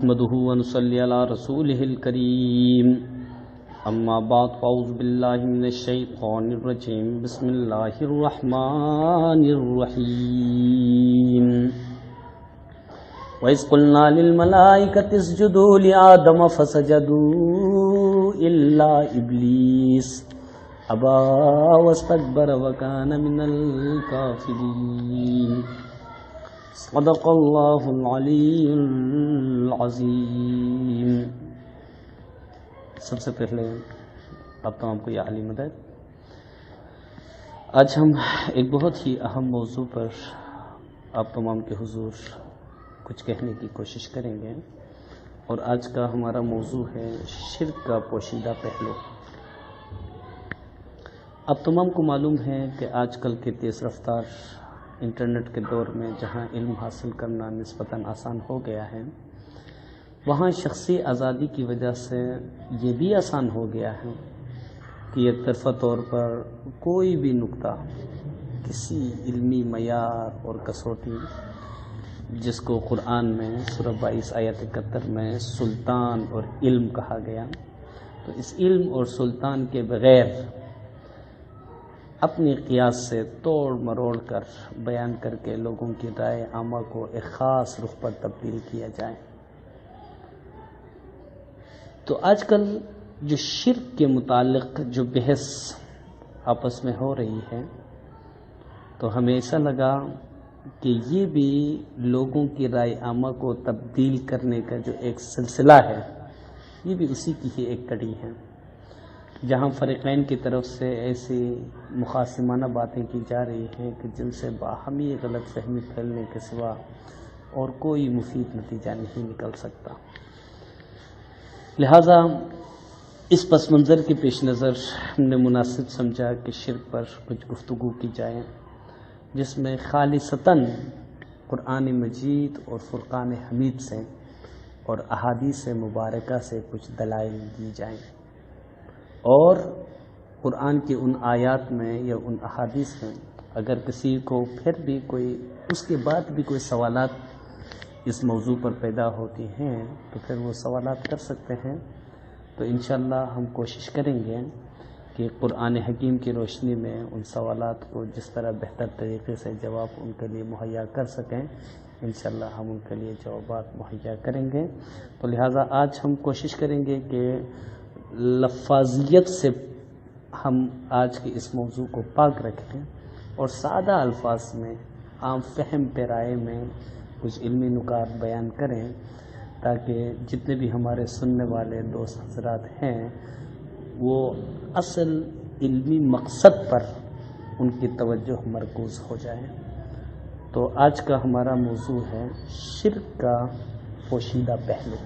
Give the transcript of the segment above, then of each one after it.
نحمده ونصلي على رسوله الكريم اما بعد فاعوذ بالله من الشيطان الرجيم بسم الله الرحمن الرحيم وإذ قلنا للملائكة اسجدوا لآدم فسجدوا إلا إبليس أبى واستكبر وكان من الكافرين صدق اللہ العلی العظیم۔ سب سے پہلے آپ تمام کو یا علی مدد۔ آج ہم ایک بہت ہی اہم موضوع پر آپ تمام کے حضور کچھ کہنے کی کوشش کریں گے، اور آج کا ہمارا موضوع ہے شرک کا پوشیدہ پہلو۔ آپ تمام کو معلوم ہے کہ آج کل کے تیز رفتار انٹرنیٹ کے دور میں جہاں علم حاصل کرنا نسبتاً آسان ہو گیا ہے، وہاں شخصی آزادی کی وجہ سے یہ بھی آسان ہو گیا ہے کہ یک طرفہ طور پر کوئی بھی نقطہ کسی علمی معیار اور کسوٹی، جس کو قرآن میں سورہ 22 آیت 71 میں سلطان اور علم کہا گیا، تو اس علم اور سلطان کے بغیر اپنی قیاس سے توڑ مروڑ کر بیان کر کے لوگوں کی رائے عامہ کو ایک خاص رخ پر تبدیل کیا جائے۔ تو آج کل جو شرک کے متعلق جو بحث آپس میں ہو رہی ہے، تو ہمیں ایسا لگا کہ یہ بھی لوگوں کی رائے عامہ کو تبدیل کرنے کا جو ایک سلسلہ ہے، یہ بھی اسی کی ہی ایک کڑی ہے، جہاں فریقین کی طرف سے ایسی مخاصمانہ باتیں کی جا رہی ہیں کہ جن سے باہمی غلط فہمی پھیلنے کے سوا اور کوئی مفید نتیجہ نہیں نکل سکتا۔ لہذا اس پس منظر کے پیش نظر ہم نے مناسب سمجھا کہ شرک پر کچھ گفتگو کی جائے، جس میں خالصتاً قرآن مجید اور فرقان حمید سے اور احادیث مبارکہ سے کچھ دلائل دی جائیں، اور قرآن کی ان آیات میں یا ان احادیث میں اگر کسی کو پھر بھی کوئی اس کے بعد بھی کوئی سوالات اس موضوع پر پیدا ہوتی ہیں تو پھر وہ سوالات کر سکتے ہیں۔ تو انشاءاللہ ہم کوشش کریں گے کہ قرآن حکیم کی روشنی میں ان سوالات کو جس طرح بہتر طریقے سے جواب ان کے لیے مہیا کر سکیں، انشاءاللہ ہم ان کے لیے جوابات مہیا کریں گے۔ تو لہٰذا آج ہم کوشش کریں گے کہ لفاظیت سے ہم آج کے اس موضوع کو پاک رکھیں اور سادہ الفاظ میں عام فہم پیرائے میں کچھ علمی نکات بیان کریں، تاکہ جتنے بھی ہمارے سننے والے دوست حضرات ہیں وہ اصل علمی مقصد پر ان کی توجہ مرکوز ہو جائے۔ تو آج کا ہمارا موضوع ہے شرک کا پوشیدہ پہلو۔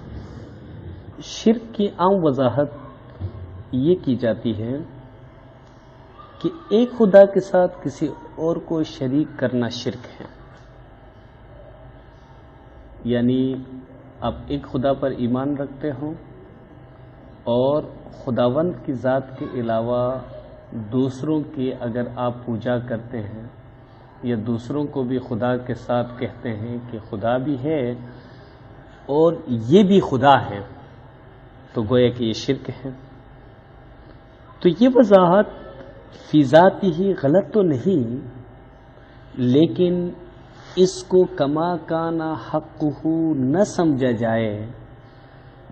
شرک کی عام وضاحت یہ کی جاتی ہے کہ ایک خدا کے ساتھ کسی اور کو شریک کرنا شرک ہے، یعنی آپ ایک خدا پر ایمان رکھتے ہو اور خداوند کی ذات کے علاوہ دوسروں کی اگر آپ پوجا کرتے ہیں یا دوسروں کو بھی خدا کے ساتھ کہتے ہیں کہ خدا بھی ہے اور یہ بھی خدا ہے، تو گویا کہ یہ شرک ہے۔ تو یہ وضاحت فی ذاتی ہی غلط تو نہیں، لیکن اس کو کما کانا حقہ نہ سمجھا جائے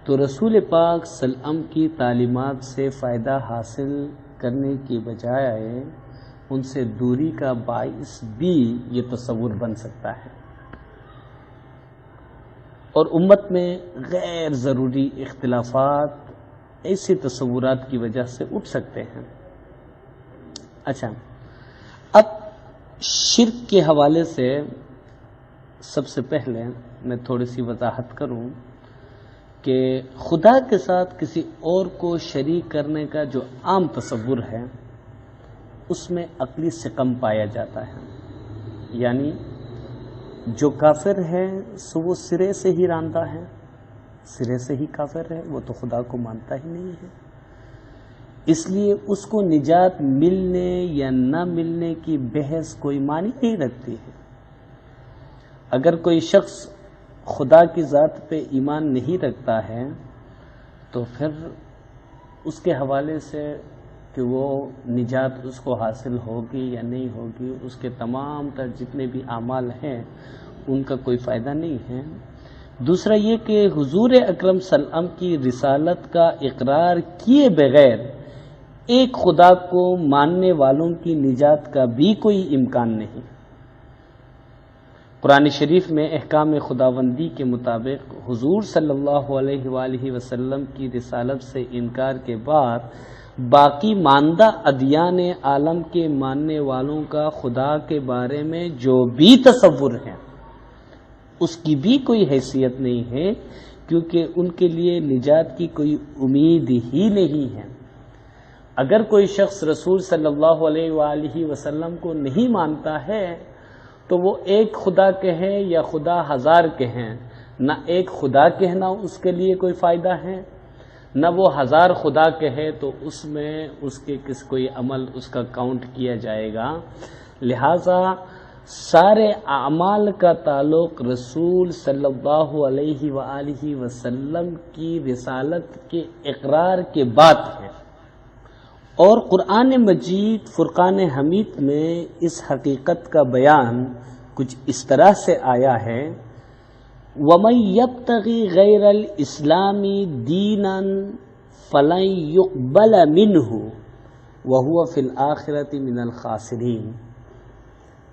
تو رسول پاک صلی اللہ علیہ وسلم کی تعلیمات سے فائدہ حاصل کرنے کی بجائے ان سے دوری کا باعث بھی یہ تصور بن سکتا ہے، اور امت میں غیر ضروری اختلافات ایسے تصورات کی وجہ سے اٹھ سکتے ہیں۔ اچھا، اب شرک کے حوالے سے سب سے پہلے میں تھوڑی سی وضاحت کروں کہ خدا کے ساتھ کسی اور کو شریک کرنے کا جو عام تصور ہے اس میں عقلی سقم پایا جاتا ہے، یعنی جو کافر ہے سو وہ سرے سے ہی راندہ ہے، سرے سے ہی کافر ہے، وہ تو خدا کو مانتا ہی نہیں ہے، اس لیے اس کو نجات ملنے یا نہ ملنے کی بحث کوئی معنی نہیں رکھتی ہے۔ اگر کوئی شخص خدا کی ذات پہ ایمان نہیں رکھتا ہے تو پھر اس کے حوالے سے کہ وہ نجات اس کو حاصل ہوگی یا نہیں ہوگی، اس کے تمام تر جتنے بھی اعمال ہیں ان کا کوئی فائدہ نہیں ہے۔ دوسرا یہ کہ حضور اکرم صلی اللہ علیہ وسلم کی رسالت کا اقرار کیے بغیر ایک خدا کو ماننے والوں کی نجات کا بھی کوئی امکان نہیں۔ قرآن شریف میں احکام خداوندی کے مطابق حضور صلی اللہ علیہ وآلہ وسلم کی رسالت سے انکار کے بعد باقی ماندہ ادیان عالم کے ماننے والوں کا خدا کے بارے میں جو بھی تصور ہے اس کی بھی کوئی حیثیت نہیں ہے، کیونکہ ان کے لیے نجات کی کوئی امید ہی نہیں ہے۔ اگر کوئی شخص رسول صلی اللہ علیہ وآلہ وسلم کو نہیں مانتا ہے تو وہ ایک خدا کہے یا خدا ہزار کہیں، نہ ایک خدا کہنا اس کے لیے کوئی فائدہ ہے، نہ وہ ہزار خدا کہے تو اس میں اس کے کوئی عمل اس کا کاؤنٹ کیا جائے گا۔ لہذا سارے اعمال کا تعلق رسول صلی اللہ علیہ وآلہ وسلم کی رسالت کے اقرار کے بعد ہے، اور قرآن مجید فرقان حمید میں اس حقیقت کا بیان کچھ اس طرح سے آیا ہے، وَمَن يَبْتَغِ غَيْرَ الْإِسْلَامِ دِينًا فَلَن يُقْبَلَ مِنْهُ وَهُوَ فِي الْآخِرَةِ مِنَ الْخَاسِرِينَ۔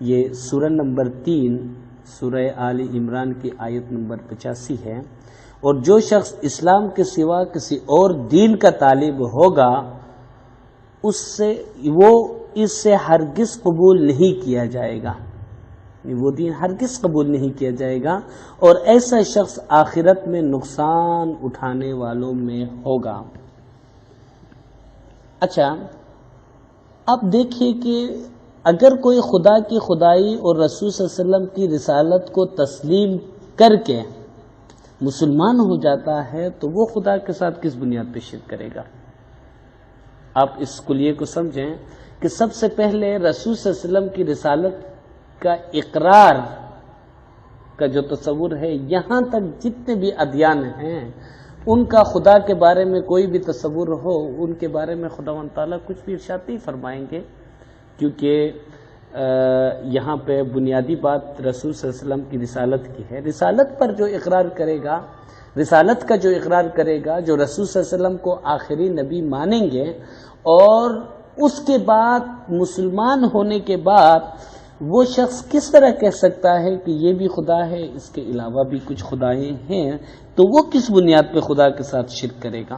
یہ سورہ نمبر 3 سورہ آل عمران کی آیت نمبر 85 ہے۔ اور جو شخص اسلام کے سوا کسی اور دین کا طالب ہوگا اس سے ہرگز قبول نہیں کیا جائے گا، وہ دین ہرگز قبول نہیں کیا جائے گا، اور ایسا شخص آخرت میں نقصان اٹھانے والوں میں ہوگا۔ اچھا، اب دیکھیے کہ اگر کوئی خدا کی خدائی اور رسول صلی اللہ علیہ وسلم کی رسالت کو تسلیم کر کے مسلمان ہو جاتا ہے تو وہ خدا کے ساتھ کس بنیاد پہ شرک کرے گا؟ آپ اس کلیے کو سمجھیں کہ سب سے پہلے رسول صلی اللہ علیہ وسلم کی رسالت کا اقرار کا جو تصور ہے، یہاں تک جتنے بھی ادیان ہیں ان کا خدا کے بارے میں کوئی بھی تصور ہو، ان کے بارے میں خداوند تعالیٰ کچھ بھی ارشاد نہیں فرمائیں گے، کیونکہ یہاں پہ بنیادی بات رسول صلی اللہ علیہ وسلم کی رسالت کی ہے۔ رسالت پر جو اقرار کرے گا، رسالت کا جو اقرار کرے گا، جو رسول صلی اللہ علیہ وسلم کو آخری نبی مانیں گے، اور اس کے بعد مسلمان ہونے کے بعد وہ شخص کس طرح کہہ سکتا ہے کہ یہ بھی خدا ہے، اس کے علاوہ بھی کچھ خدائیں ہیں، تو وہ کس بنیاد پہ خدا کے ساتھ شرک کرے گا؟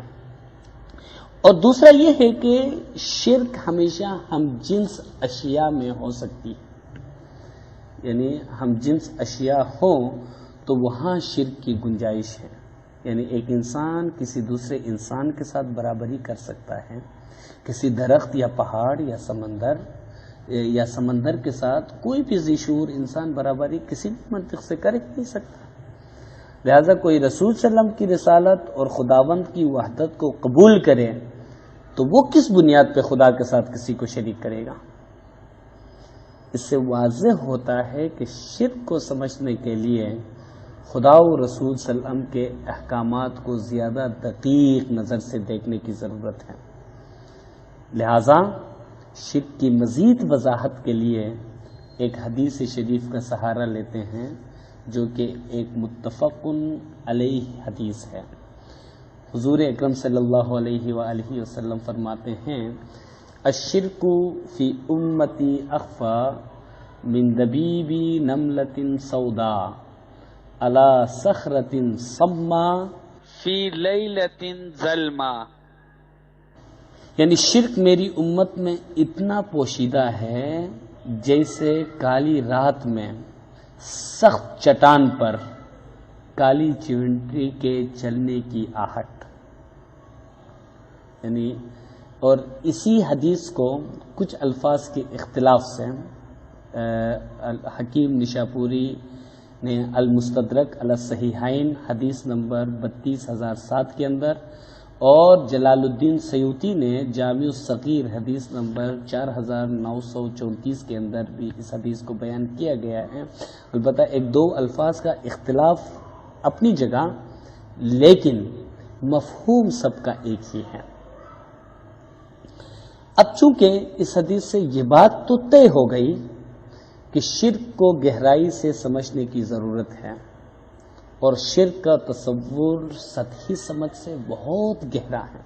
اور دوسرا یہ ہے کہ شرک ہمیشہ ہم جنس اشیاء میں ہو سکتی ہے، یعنی ہم جنس اشیاء ہوں تو وہاں شرک کی گنجائش ہے، یعنی ایک انسان کسی دوسرے انسان کے ساتھ برابری کر سکتا ہے، کسی درخت یا پہاڑ یا سمندر کے ساتھ کوئی بھی ذی شعور انسان برابری کسی بھی منطق سے کر ہی نہیں سکتا۔ لہذا کوئی رسول صلی اللہ علیہ وسلم کی رسالت اور خداوند کی وحدت کو قبول کرے تو وہ کس بنیاد پہ خدا کے ساتھ کسی کو شریک کرے گا؟ اس سے واضح ہوتا ہے کہ شرک کو سمجھنے کے لیے خدا و رسول صلی اللہ علیہ وسلم کے احکامات کو زیادہ دقیق نظر سے دیکھنے کی ضرورت ہے۔ لہذا شرک کی مزید وضاحت کے لیے ایک حدیث شریف کا سہارا لیتے ہیں جو کہ ایک متفق علیہ حدیث ہے۔ حضور اکرم صلی اللہ علیہ وآلہ وسلم فرماتے ہیں، الشرک فی امتی اخفا من دبیب نملۃ سوداء علی صخرۃ صما فی لیلۃ ظلمہ، یعنی شرک میری امت میں اتنا پوشیدہ ہے جیسے کالی رات میں سخت چٹان پر کالی چونٹی کے چلنے کی آہٹ، یعنی اور اسی حدیث کو کچھ الفاظ کے اختلاف سے حکیم نشاپوری نے المستدرک علی الصحیحین حدیث نمبر 32007 کے اندر، اور جلال الدین سیوطی نے جامع الصغیر حدیث نمبر 4934 کے اندر بھی اس حدیث کو بیان کیا گیا ہے۔ البتہ ایک دو الفاظ کا اختلاف اپنی جگہ، لیکن مفہوم سب کا ایک ہی ہے۔ اب چونکہ اس حدیث سے یہ بات تو طے ہو گئی کہ شرک کو گہرائی سے سمجھنے کی ضرورت ہے، اور شرک کا تصور سطحی سمجھ سے بہت گہرا ہے۔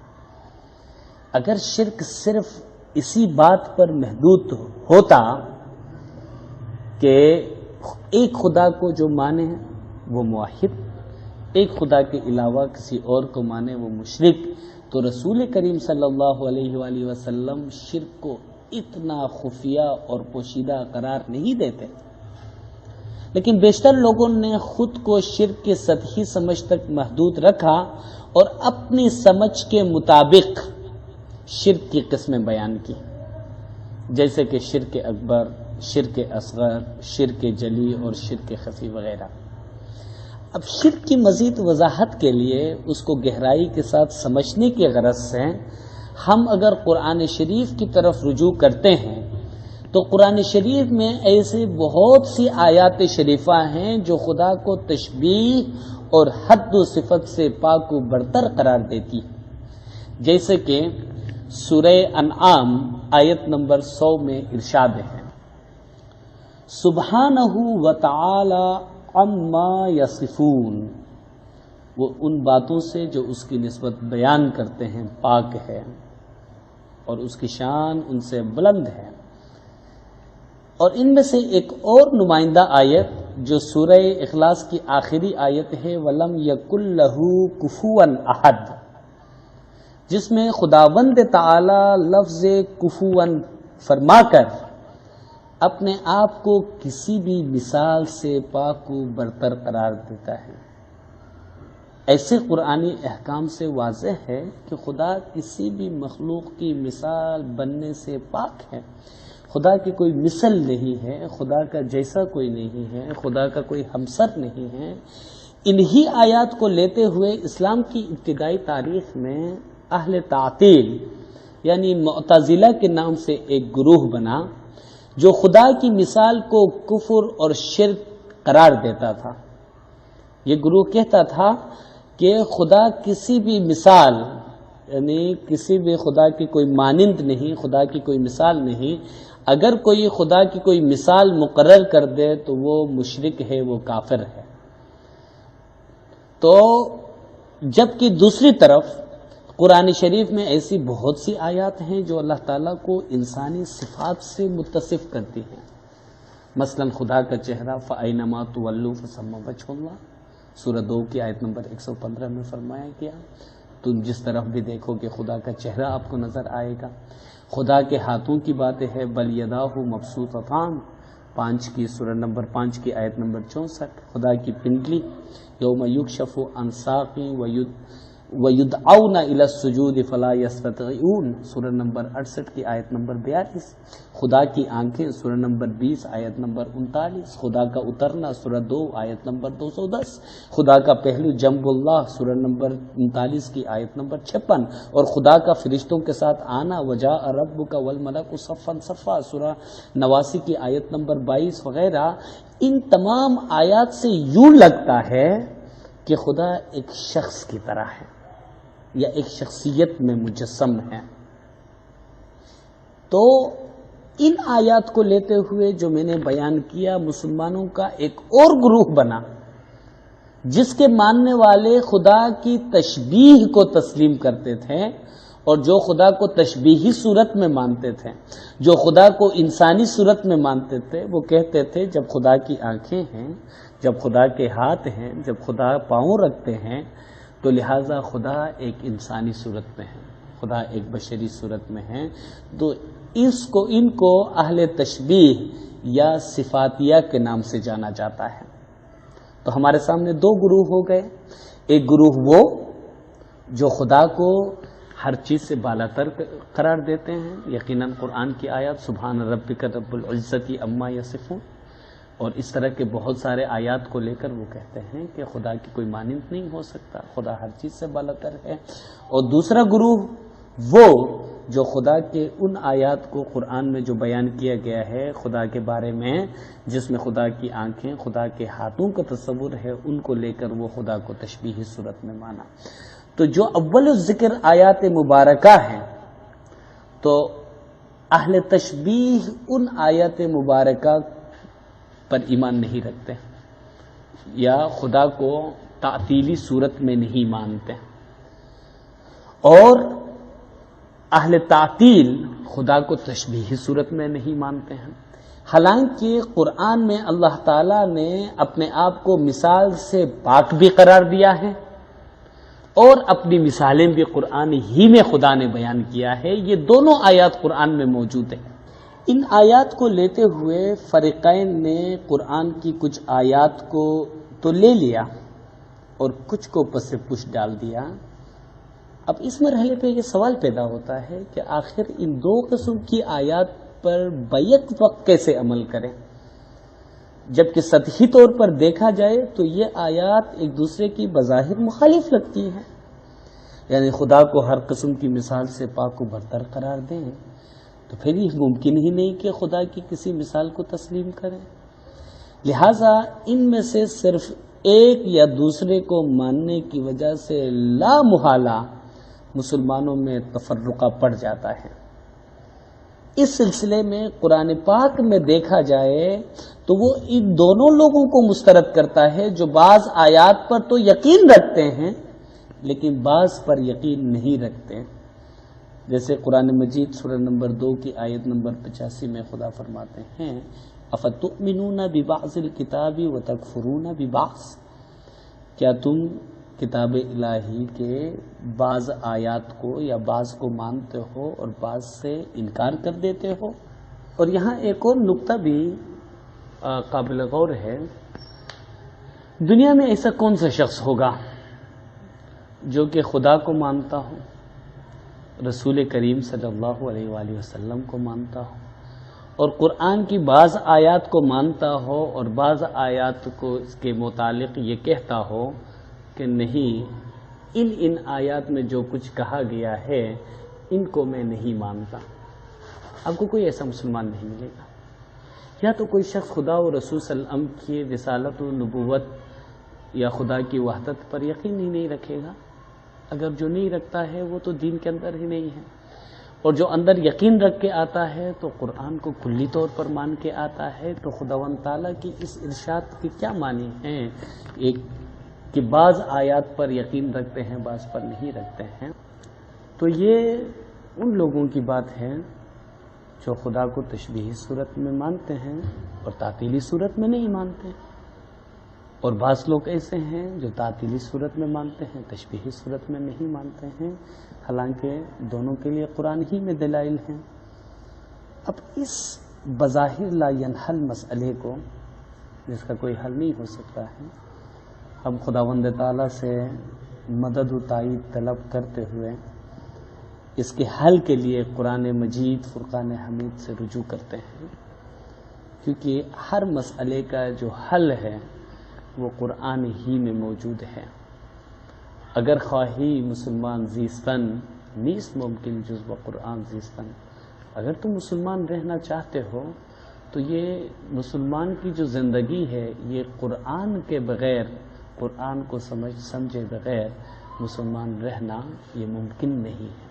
اگر شرک صرف اسی بات پر محدود ہوتا کہ ایک خدا کو جو مانے وہ موحد، ایک خدا کے علاوہ کسی اور کو مانے وہ مشرک، تو رسول کریم صلی اللہ علیہ وآلہ وسلم شرک کو اتنا خفیہ اور پوشیدہ قرار نہیں دیتے، لیکن بیشتر لوگوں نے خود کو شرک کے سطحی سمجھ تک محدود رکھا اور اپنی سمجھ کے مطابق شرک کی قسمیں بیان کی، جیسے کہ شرک اکبر، شرک اصغر، شرک جلی اور شرک خفی وغیرہ۔ اب شرک کی مزید وضاحت کے لیے اس کو گہرائی کے ساتھ سمجھنے کی غرض سے ہم اگر قرآن شریف کی طرف رجوع کرتے ہیں تو قرآن شریف میں ایسے بہت سی آیات شریفہ ہیں جو خدا کو تشبیہ اور حد و صفت سے پاک و برتر قرار دیتی ہیں، جیسے کہ سورہ انعام آیت نمبر 100 میں ارشاد ہے، سبحانہ وتعالی عما یصفون، وہ ان باتوں سے جو اس کی نسبت بیان کرتے ہیں پاک ہے، اور اس کی شان ان سے بلند ہے۔ اور ان میں سے ایک اور نمائندہ آیت جو سورہ اخلاص کی آخری آیت ہے، وَلَمْ يَكُنْ لَهُ كُفُوًا أَحَدٌ، جس میں خداوند تعالی لفظ کفواً فرما کر اپنے آپ کو کسی بھی مثال سے پاک و برتر قرار دیتا ہے۔ ایسے قرآنی احکام سے واضح ہے کہ خدا کسی بھی مخلوق کی مثال بننے سے پاک ہے، خدا کی کوئی مثل نہیں ہے، خدا کا جیسا کوئی نہیں ہے، خدا کا کوئی ہمسر نہیں ہے۔ انہی آیات کو لیتے ہوئے اسلام کی ابتدائی تاریخ میں اہل تعطیل یعنی معتزلہ کے نام سے ایک گروہ بنا جو خدا کی مثال کو کفر اور شرک قرار دیتا تھا۔ یہ گروہ کہتا تھا کہ خدا کسی بھی مثال یعنی کسی بھی خدا کی کوئی مانند نہیں، خدا کی کوئی مثال نہیں، اگر کوئی خدا کی کوئی مثال مقرر کر دے تو وہ مشرک ہے، وہ کافر ہے۔ تو جبکہ دوسری طرف قرآن شریف میں ایسی بہت سی آیات ہیں جو اللہ تعالیٰ کو انسانی صفات سے متصف کرتی ہیں، مثلا خدا کا چہرہ فَأَيْنَمَا تُوَلُّوا فَثَمَّ وَجْهُ اللَّهِ، سورہ 2 کی آیت نمبر 115 میں فرمایا گیا تم جس طرف بھی دیکھو گے خدا کا چہرہ آپ کو نظر آئے گا۔ خدا کے ہاتھوں کی باتیں ہے، بل یداہ مبسوطتان، 5 نمبر 5 کی آیت نمبر 64، خدا کی پنڈلی، یوم یکشف عن ساق وَيُدْعَوْنَ إِلَى السُّجُودِ فَلَا يَسْتَطِيعُونَ، سورہ نمبر 68 کی آیت نمبر 42، خدا کی آنکھیں، سورہ نمبر 20 آیت نمبر 39، خدا کا اترنا، سورہ 2 آیت نمبر 210، خدا کا پہلو جنب اللہ، سورہ نمبر 39 کی آیت نمبر 56، اور خدا کا فرشتوں کے ساتھ آنا، وَجَاءَ رَبُّكَ وَالْمَلَكُ صَفًّا صَفًّا، سورہ 89 کی آیت نمبر 22 وغیرہ۔ ان تمام آیات سے یوں لگتا ہے کہ خدا ایک شخص کی طرح ہے یا ایک شخصیت میں مجسم ہے۔ تو ان آیات کو لیتے ہوئے جو میں نے بیان کیا، مسلمانوں کا ایک اور گروہ بنا جس کے ماننے والے خدا کی تشبیہ کو تسلیم کرتے تھے، اور جو خدا کو تشبیہی صورت میں مانتے تھے، جو خدا کو انسانی صورت میں مانتے تھے، وہ کہتے تھے جب خدا کی آنکھیں ہیں، جب خدا کے ہاتھ ہیں، جب خدا پاؤں رکھتے ہیں، تو لہٰذا خدا ایک انسانی صورت میں ہے، خدا ایک بشری صورت میں ہے۔ تو ان کو اہل تشبیہ یا صفاتیہ کے نام سے جانا جاتا ہے۔ تو ہمارے سامنے دو گروہ ہو گئے، ایک گروہ وہ جو خدا کو ہر چیز سے بالاتر قرار دیتے ہیں، یقیناً قرآن کی آیات سبحان ربک رب العزت عما یصفون اور اس طرح کے بہت سارے آیات کو لے کر وہ کہتے ہیں کہ خدا کی کوئی مانند نہیں ہو سکتا، خدا ہر چیز سے بالاتر ہے۔ اور دوسرا گروہ وہ جو خدا کے ان آیات کو قرآن میں جو بیان کیا گیا ہے خدا کے بارے میں، جس میں خدا کی آنکھیں، خدا کے ہاتھوں کا تصور ہے، ان کو لے کر وہ خدا کو تشبیہی صورت میں مانا۔ تو جو اول الذکر آیات مبارکہ ہیں، تو اہل تشبیہ ان آیات مبارکہ پر ایمان نہیں رکھتے یا خدا کو تعطیلی صورت میں نہیں مانتے، اور اہل تعطیل خدا کو تشبیہی صورت میں نہیں مانتے ہیں۔ حالانکہ قرآن میں اللہ تعالیٰ نے اپنے آپ کو مثال سے پاک بھی قرار دیا ہے، اور اپنی مثالیں بھی قرآن ہی میں خدا نے بیان کیا ہے۔ یہ دونوں آیات قرآن میں موجود ہیں۔ ان آیات کو لیتے ہوئے فریقین نے قرآن کی کچھ آیات کو تو لے لیا اور کچھ کو پس پش ڈال دیا۔ اب اس مرحلے پہ یہ سوال پیدا ہوتا ہے کہ آخر ان دو قسم کی آیات پر بیک وقت کیسے عمل کریں، جبکہ سطحی طور پر دیکھا جائے تو یہ آیات ایک دوسرے کی بظاہر مخالف لگتی ہیں۔ یعنی خدا کو ہر قسم کی مثال سے پاک و برتر قرار دیں تو پھر یہ ممکن ہی نہیں کہ خدا کی کسی مثال کو تسلیم کریں۔ لہٰذا ان میں سے صرف ایک یا دوسرے کو ماننے کی وجہ سے لا محالہ مسلمانوں میں تفرقہ پڑ جاتا ہے۔ اس سلسلے میں قرآن پاک میں دیکھا جائے تو وہ ان دونوں لوگوں کو مسترد کرتا ہے جو بعض آیات پر تو یقین رکھتے ہیں لیکن بعض پر یقین نہیں رکھتے۔ جیسے قرآن مجید سورہ نمبر 2 کی آیت نمبر 85 میں خدا فرماتے ہیں افتؤمنون ببعض الکتاب وتکفرون ببعض، کیا تم کتاب الہی کے بعض آیات کو یا بعض کو مانتے ہو اور بعض سے انکار کر دیتے ہو؟ اور یہاں ایک اور نقطہ بھی قابل غور ہے۔ دنیا میں ایسا کون سا شخص ہوگا جو کہ خدا کو مانتا ہو، رسول کریم صلی اللہ علیہ وآلہ وسلم کو مانتا ہو، اور قرآن کی بعض آیات کو مانتا ہو اور بعض آیات کو اس کے متعلق یہ کہتا ہو کہ نہیں، ان آیات میں جو کچھ کہا گیا ہے ان کو میں نہیں مانتا؟ آپ کو کوئی ایسا مسلمان نہیں ملے گا۔ یا تو کوئی شخص خدا و رسول صلی اللہ علیہ وسلم کی رسالت و نبوت یا خدا کی وحدت پر یقین ہی نہیں رکھے گا۔ اگر جو نہیں رکھتا ہے وہ تو دین کے اندر ہی نہیں ہے، اور جو اندر یقین رکھ کے آتا ہے تو قرآن کو کلی طور پر مان کے آتا ہے۔ تو خداوند تعالیٰ کی اس ارشاد کے کیا معنی ہیں؟ ایک کہ بعض آیات پر یقین رکھتے ہیں، بعض پر نہیں رکھتے ہیں۔ تو یہ ان لوگوں کی بات ہے جو خدا کو تشبیہی صورت میں مانتے ہیں اور تعطیلی صورت میں نہیں مانتے، اور بعض لوگ ایسے ہیں جو تعطیلی صورت میں مانتے ہیں، تشبیہی صورت میں نہیں مانتے ہیں، حالانکہ دونوں کے لیے قرآن ہی میں دلائل ہیں۔ اب اس بظاہر لا ینحل مسئلے کو، جس کا کوئی حل نہیں ہو سکتا ہے، ہم خداوند تعالیٰ سے مدد و تائید طلب کرتے ہوئے اس کے حل کے لیے قرآن مجید فرقان حمید سے رجوع کرتے ہیں، کیونکہ ہر مسئلے کا جو حل ہے وہ قرآن ہی میں موجود ہے۔ اگر خواہی مسلمان زیستن نیست ممکن جز و قرآن زیستن، اگر تم مسلمان رہنا چاہتے ہو تو یہ مسلمان کی جو زندگی ہے یہ قرآن کے بغیر، قرآن کو سمجھے بغیر مسلمان رہنا یہ ممکن نہیں ہے۔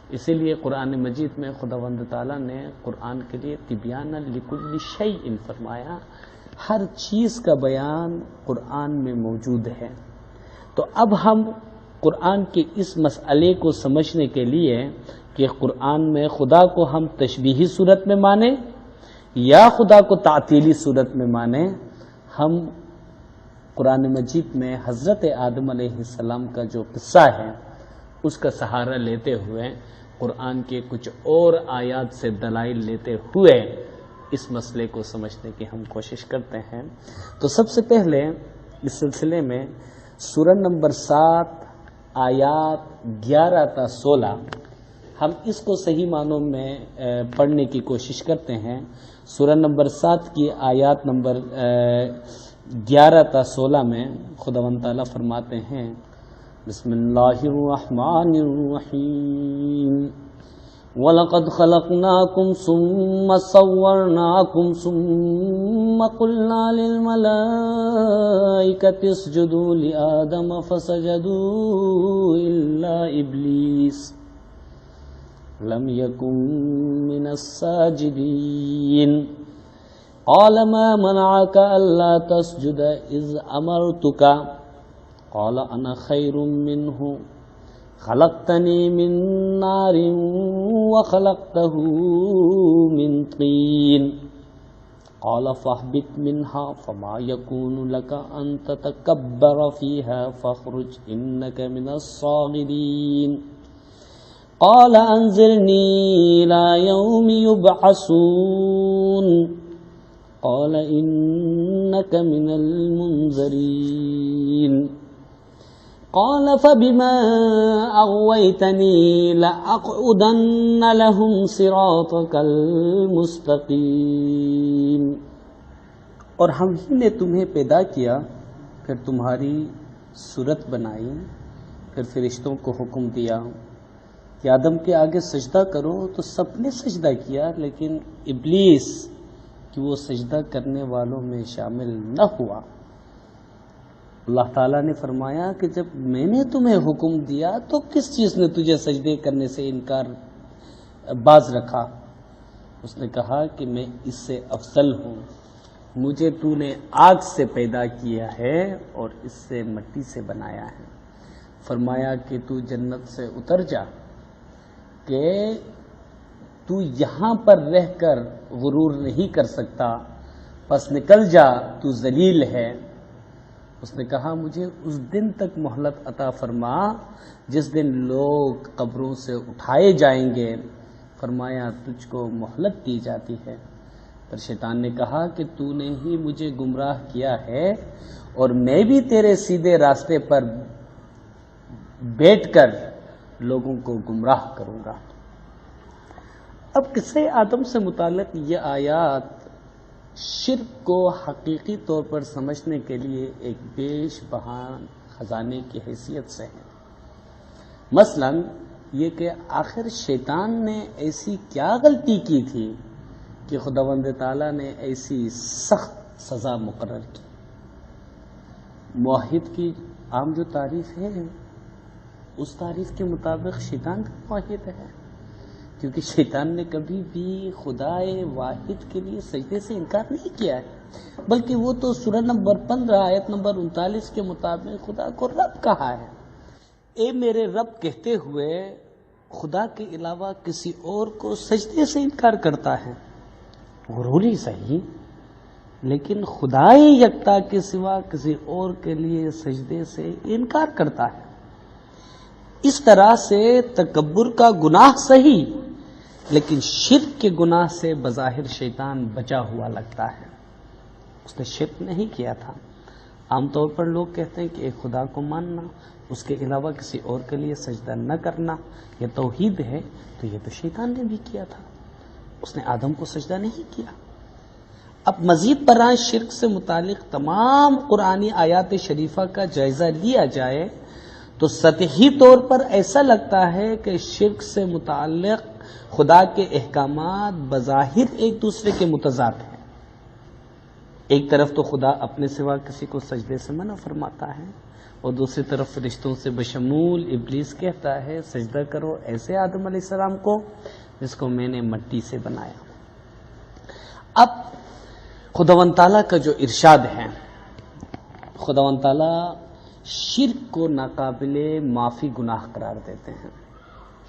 اسی لیے قرآن مجید میں خداوند تعالیٰ نے قرآن کے لیے تبیان لکل شیء فرمایا، ہر چیز کا بیان قرآن میں موجود ہے۔ تو اب ہم قرآن کے اس مسئلے کو سمجھنے کے لیے کہ قرآن میں خدا کو ہم تشبیہی صورت میں مانیں یا خدا کو تعطیلی صورت میں مانیں، ہم قرآن مجید میں حضرت آدم علیہ السلام کا جو قصہ ہے اس کا سہارا لیتے ہوئے، قرآن کے کچھ اور آیات سے دلائل لیتے ہوئے اس مسئلے کو سمجھنے کی ہم کوشش کرتے ہیں۔ تو سب سے پہلے اس سلسلے میں سورہ نمبر 7 آیات 11 تا 16 ہم اس کو صحیح معنوں میں پڑھنے کی کوشش کرتے ہیں۔ سورہ نمبر 7 کی آیات نمبر 11 تا 16 میں خداوند تعالیٰ فرماتے ہیں بسم اللہ الرحمن الرحیم وَلَقَدْ خَلَقْنَاكُمْ ثُمَّ صَوَّرْنَاكُمْ ثُمَّ قُلْنَا لِلْمَلَائِكَةِ اسْجُدُوا لِآدَمَ فَسَجَدُوا إِلَّا إِبْلِيسَ لَمْ يَكُنْ مِنَ السَّاجِدِينَ قَالَ مَا مَنَعَكَ أَلَّا تَسْجُدَ إِذْ أَمَرْتُكَ قَالَ أَنَا خَيْرٌ مِّنْهُ خلقتني من نار وخلقته من طين قال فاهبط منها فما يكون لك أن تتكبر فيها فاخرج إنك من الصاغرين قال أنظرني إلى يوم يبعثون قال إنك من المنذرين قال فبما أغويتني لأقعدن لهم صراطك المستقيم اور ہم ہی نے تمہیں پیدا کیا، پھر تمہاری صورت بنائی، پھر فرشتوں کو حکم دیا کہ آدم کے آگے سجدہ کرو، تو سب نے سجدہ کیا، لیکن ابلیس کہ وہ سجدہ کرنے والوں میں شامل نہ ہوا۔ اللہ تعالیٰ نے فرمایا کہ جب میں نے تمہیں حکم دیا تو کس چیز نے تجھے سجدے کرنے سے انکار باز رکھا؟ اس نے کہا کہ میں اس سے افضل ہوں، مجھے تو نے آگ سے پیدا کیا ہے اور اس سے مٹی سے بنایا ہے۔ فرمایا کہ تو جنت سے اتر جا، کہ تو یہاں پر رہ کر غرور نہیں کر سکتا، پس نکل جا، تو ذلیل ہے۔ اس نے کہا مجھے اس دن تک مہلت عطا فرما جس دن لوگ قبروں سے اٹھائے جائیں گے۔ فرمایا تجھ کو مہلت دی جاتی ہے۔ پر شیطان نے کہا کہ تو نے ہی مجھے گمراہ کیا ہے اور میں بھی تیرے سیدھے راستے پر بیٹھ کر لوگوں کو گمراہ کروں گا۔ اب قصہ آدم سے متعلق یہ آیات شرک کو حقیقی طور پر سمجھنے کے لیے ایک بیش بہان خزانے کی حیثیت سے ہے۔ مثلا یہ کہ آخر شیطان نے ایسی کیا غلطی کی تھی کہ خداوند تعالیٰ نے ایسی سخت سزا مقرر کی۔ موحد کی عام جو تعریف ہے اس تعریف کے مطابق شیطان کا موحد ہے، کیونکہ شیطان نے کبھی بھی خدائے واحد کے لیے سجدے سے انکار نہیں کیا ہے، بلکہ وہ تو سورہ نمبر 15 آیت نمبر 39 کے مطابق خدا کو رب کہا ہے۔ اے میرے رب کہتے ہوئے خدا کے علاوہ کسی اور کو سجدے سے انکار کرتا ہے، غروری صحیح، لیکن خدائے یکتا کے سوا کسی اور کے لیے سجدے سے انکار کرتا ہے۔ اس طرح سے تکبر کا گناہ صحیح، لیکن شرک کے گناہ سے بظاہر شیطان بچا ہوا لگتا ہے۔ اس نے شرک نہیں کیا تھا۔ عام طور پر لوگ کہتے ہیں کہ ایک خدا کو ماننا، اس کے علاوہ کسی اور کے لیے سجدہ نہ کرنا یہ توحید ہے، تو یہ تو شیطان نے بھی کیا تھا، اس نے آدم کو سجدہ نہیں کیا۔ اب مزید برآں شرک سے متعلق تمام قرآنی آیات شریفہ کا جائزہ لیا جائے تو سطحی طور پر ایسا لگتا ہے کہ شرک سے متعلق خدا کے احکامات بظاہر ایک دوسرے کے متضاد ہیں۔ ایک طرف تو خدا اپنے سوا کسی کو سجدے سے منع فرماتا ہے، اور دوسری طرف فرشتوں سے بشمول ابلیس کہتا ہے سجدہ کرو ایسے آدم علیہ السلام کو جس کو میں نے مٹی سے بنایا۔ اب خداوند تعالیٰ کا جو ارشاد ہے، خداوند تعالیٰ شرک کو ناقابل معافی گناہ قرار دیتے ہیں۔